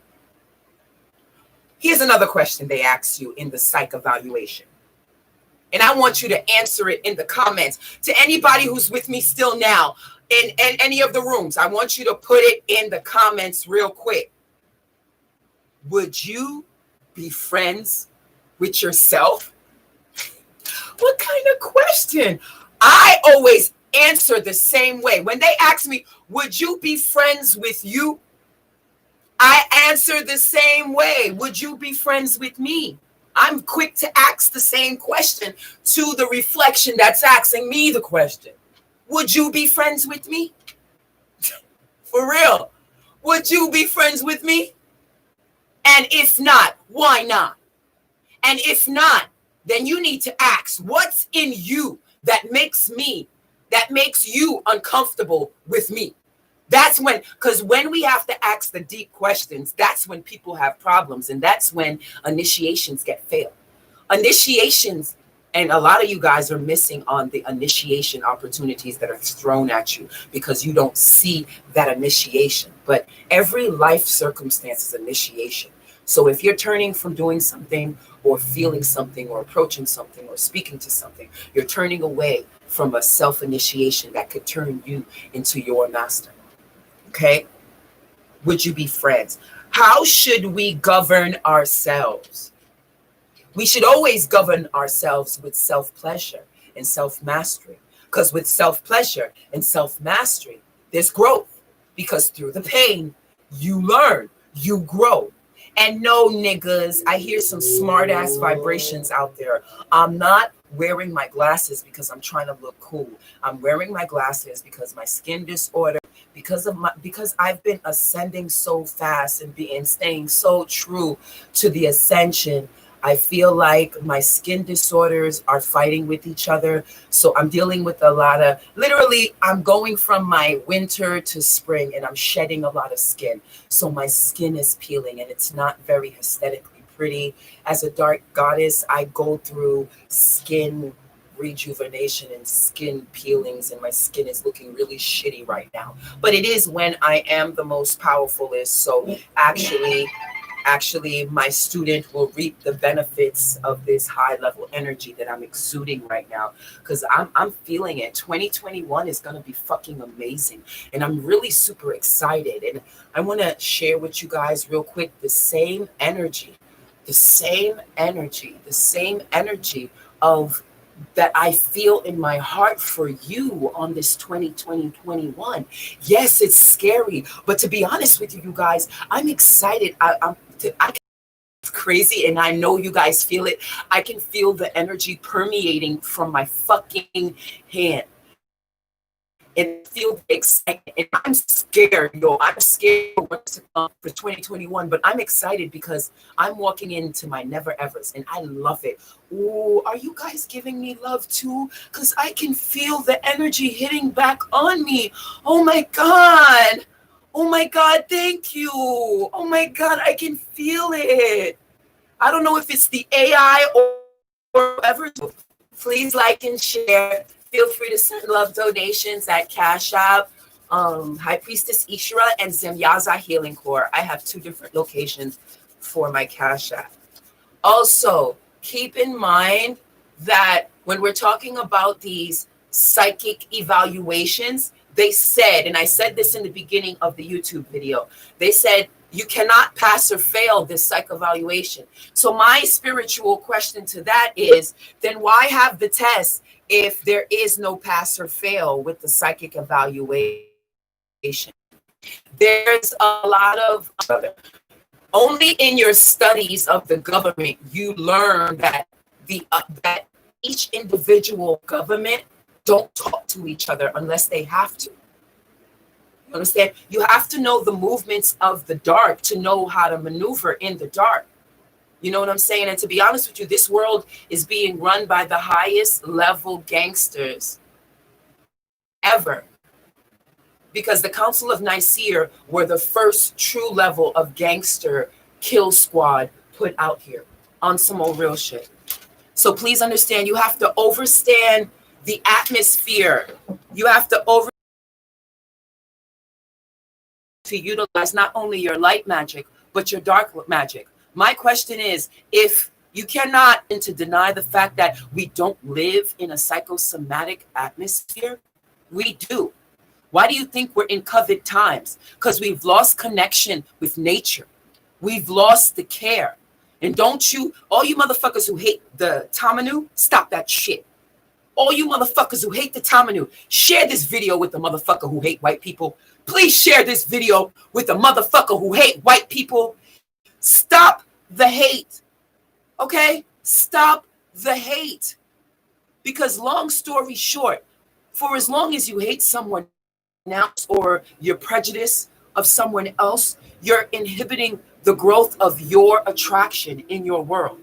Here's another question they ask you in the psych evaluation. And I want you to answer it in the comments. To anybody who's with me still now in any of the rooms, I want you to put it in the comments real quick. Would you be friends with yourself? What kind of question? I always answer the same way. When they ask me, would you be friends with you? I answer the same way. Would you be friends with me? I'm quick to ask the same question to the reflection that's asking me the question. Would you be friends with me? For real. Would you be friends with me? And if not, why not? And if not, then you need to ask, what's in you that makes you uncomfortable with me? That's when, because when we have to ask the deep questions, that's when people have problems. And that's when initiations get failed. Initiations, and a lot of you guys are missing on the initiation opportunities that are thrown at you because you don't see that initiation. But every life circumstance is initiation. So if you're turning from doing something or feeling something or approaching something or speaking to something, you're turning away from a self-initiation that could turn you into your master. Okay? Would you be friends? How should we govern ourselves? We should always govern ourselves with self-pleasure and self-mastery. Because with self-pleasure and self-mastery, there's growth. Because through the pain, you learn, you grow. And no, niggas, I hear some smart ass vibrations out there. I'm not wearing my glasses because I'm trying to look cool. I'm wearing my glasses because my skin disorder, because I've been ascending so fast and staying so true to the ascension. I feel like my skin disorders are fighting with each other. So I'm dealing with a lot of, literally, I'm going from my winter to spring and I'm shedding a lot of skin. So my skin is peeling and it's not very aesthetically pretty. As a dark goddess, I go through skin rejuvenation and skin peelings, and my skin is looking really shitty right now. But it is when I am the most powerfulest. So actually my student will reap the benefits of this high level energy that I'm exuding right now, because I'm feeling it. 2021 is going to be fucking amazing, and I'm really super excited. And I want to share with you guys real quick the same energy of that I feel in my heart for you on this 2021. Yes, it's scary, but to be honest with you, you guys, I'm excited. I crazy, and I know you guys feel it. I can feel the energy permeating from my fucking hand and feel the excitement. And I'm scared, yo. I'm scared for what's to come for 2021, but I'm excited because I'm walking into my never evers and I love it. Ooh, are you guys giving me love too? Because I can feel the energy hitting back on me. Oh my God. Oh my God, thank you. Oh my God, I can feel it. I don't know if it's the AI or whoever. Please like and share. Feel free to send love donations at Cash App, High Priestess Ishra, and Zemyaza Healing Core. I have 2 different locations for my Cash App. Also, keep in mind that when we're talking about these psychic evaluations, they said, and I said this in the beginning of the YouTube video, they said, you cannot pass or fail this psych evaluation. So my spiritual question to that is, then why have the test if there is no pass or fail with the psychic evaluation? There's a lot of, only in your studies of the government, you learn that that each individual government don't talk to each other unless they have to. You understand? You have to know the movements of the dark to know how to maneuver in the dark. You know what I'm saying? And to be honest with you, this world is being run by the highest level gangsters ever. Because the Council of Nicaea were the first true level of gangster kill squad put out here on some old real shit. So please understand, you have to overstand the atmosphere. You have to utilize not only your light magic, but your dark magic. My question is, if you cannot and to deny the fact that we don't live in a psychosomatic atmosphere, we do. Why do you think we're in COVID times? Because we've lost connection with nature. We've lost the care. And don't you, all you motherfuckers who hate the Tamanu, stop that shit. All you motherfuckers who hate the Tamanu, share this video with the motherfucker who hate white people. Please share this video with the motherfucker who hate white people. Stop the hate. Okay? Stop the hate. Because long story short, for as long as you hate someone else or your prejudice of someone else, you're inhibiting the growth of your attraction in your world.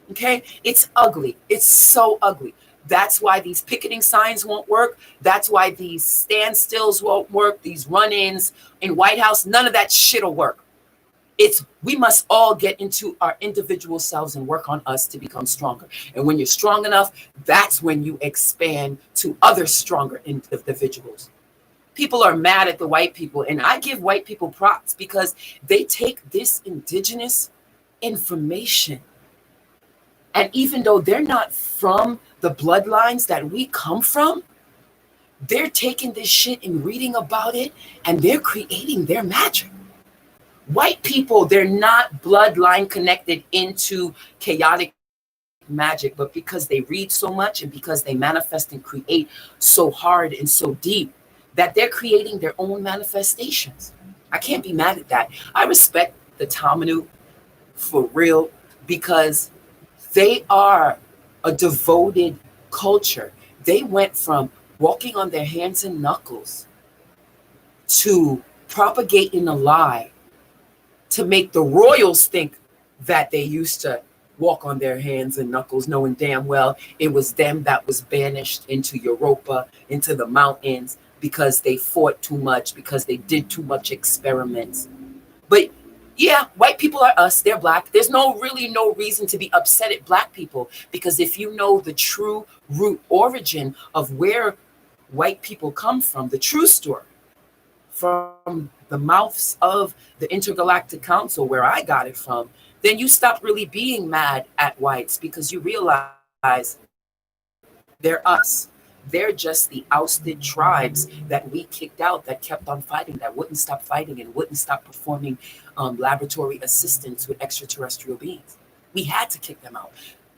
Okay? It's ugly. It's so ugly. That's why these picketing signs won't work. That's why these standstills won't work. These run-ins in White House, none of that shit will work. We must all get into our individual selves and work on us to become stronger. And when you're strong enough, that's when you expand to other stronger individuals. People are mad at the white people, and I give white people props because they take this indigenous information, and even though they're not from the bloodlines that we come from, they're taking this shit and reading about it, and they're creating their magic. White people, they're not bloodline connected into chaotic magic, but because they read so much and because they manifest and create so hard and so deep, that they're creating their own manifestations. I can't be mad at that. I respect the Tamanu for real because they are a devoted culture. They went from walking on their hands and knuckles to propagating a lie to make the royals think that they used to walk on their hands and knuckles, knowing damn well it was them that was banished into Europa, into the mountains, because they fought too much, because they did too much experiments. But yeah, white people are us, they're black. There's really no reason to be upset at black people, because if you know the true root origin of where white people come from, the true story, from the mouths of the Intergalactic Council, where I got it from, then you stop really being mad at whites, because you realize they're us. They're just the ousted tribes that we kicked out, that kept on fighting, that wouldn't stop fighting and wouldn't stop performing laboratory assistance with extraterrestrial beings. We had to kick them out.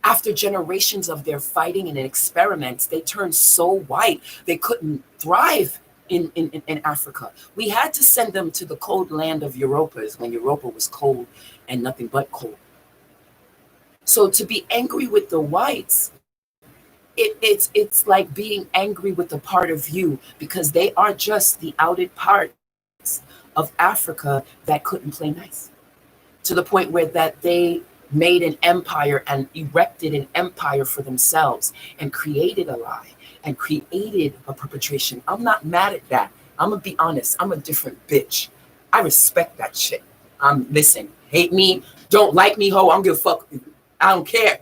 After generations of their fighting and experiments, they turned so white, they couldn't thrive in Africa. We had to send them to the cold land of Europas when Europa was cold and nothing but cold. So to be angry with the whites, it's like being angry with a part of you, because they are just the outed parts of Africa that couldn't play nice, to the point where that they made an empire and erected an empire for themselves and created a lie and created a perpetration. I'm not mad at that. I'm gonna be honest. I'm a different bitch. I respect that shit. Listen, hate me, don't like me, ho, I don't give a fuck. I don't care.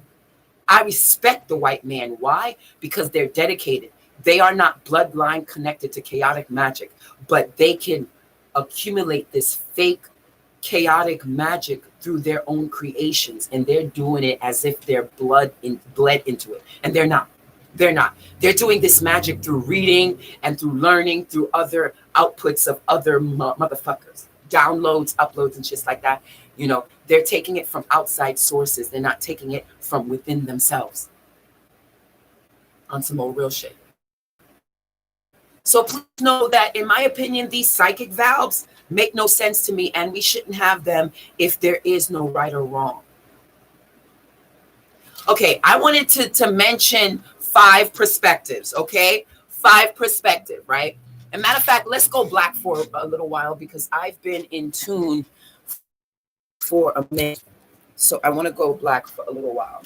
I respect the white man. Why? Because they're dedicated. They are not bloodline connected to chaotic magic, but they can accumulate this fake chaotic magic through their own creations, and they're doing it as if they're bled into it, and they're not. They're doing this magic through reading and through learning, through other outputs of other motherfuckers, downloads, uploads, and shit like that. You know, they're taking it from outside sources. They're not taking it from within themselves on some old real shit. So please know that, in my opinion, these psychic valves make no sense to me, and we shouldn't have them if there is no right or wrong. Okay, I wanted to mention 5 perspectives, okay? 5 perspective, right? And matter of fact, let's go black for a little while, because I've been in tune for a minute. So I want to go black for a little while.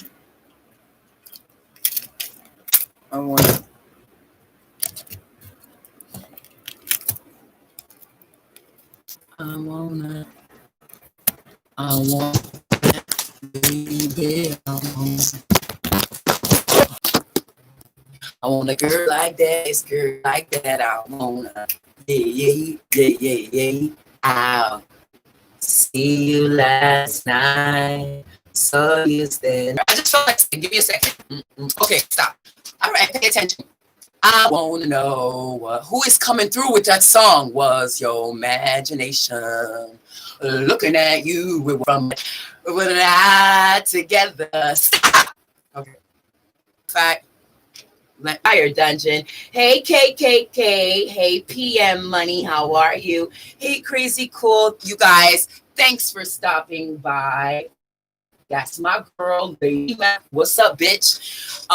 I want to. I want, baby, I want a girl like that, this girl like that. I wanna, yeah, yeah, yeah, yeah. I'll see you last night. So you stand. I just felt like, give me a second. Okay, stop. All right, pay attention. I wanna know who is coming through with that song. Was your imagination looking at you? We were from not together. Stop. Okay. Fact. Fire Dungeon. Hey KKK. Hey PM Money. How are you? Hey Crazy Cool. You guys, thanks for stopping by. That's my girl, Lady Mac. What's up, bitch?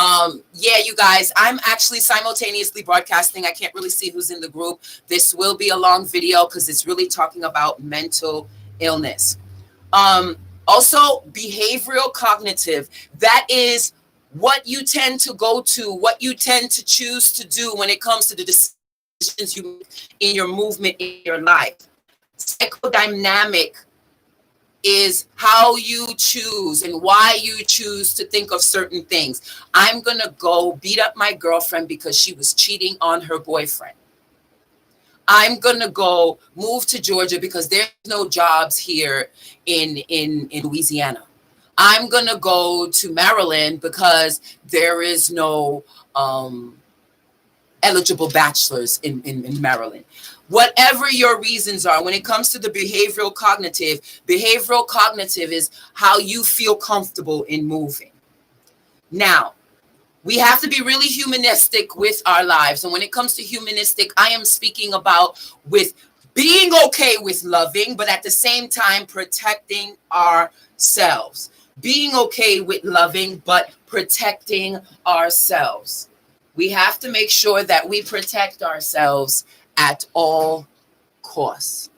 Yeah, you guys, I'm actually simultaneously broadcasting. I can't really see who's in the group. This will be a long video because it's really talking about mental illness. Also, behavioral cognitive. That is what you tend to go to, what you tend to choose to do when it comes to the decisions you make in your movement in your life. Psychodynamic is how you choose and why you choose to think of certain things. I'm going to go beat up my girlfriend because she was cheating on her boyfriend. I'm going to go move to Georgia because there's no jobs here in Louisiana. I'm going to go to Maryland because there is no eligible bachelors in Maryland. Whatever your reasons are, when it comes to the behavioral cognitive is how you feel comfortable in moving. Now, we have to be really humanistic with our lives. And when it comes to humanistic, I am speaking about with being okay with loving, but at the same time, protecting ourselves. Being okay with loving, but protecting ourselves. We have to make sure that we protect ourselves at all costs.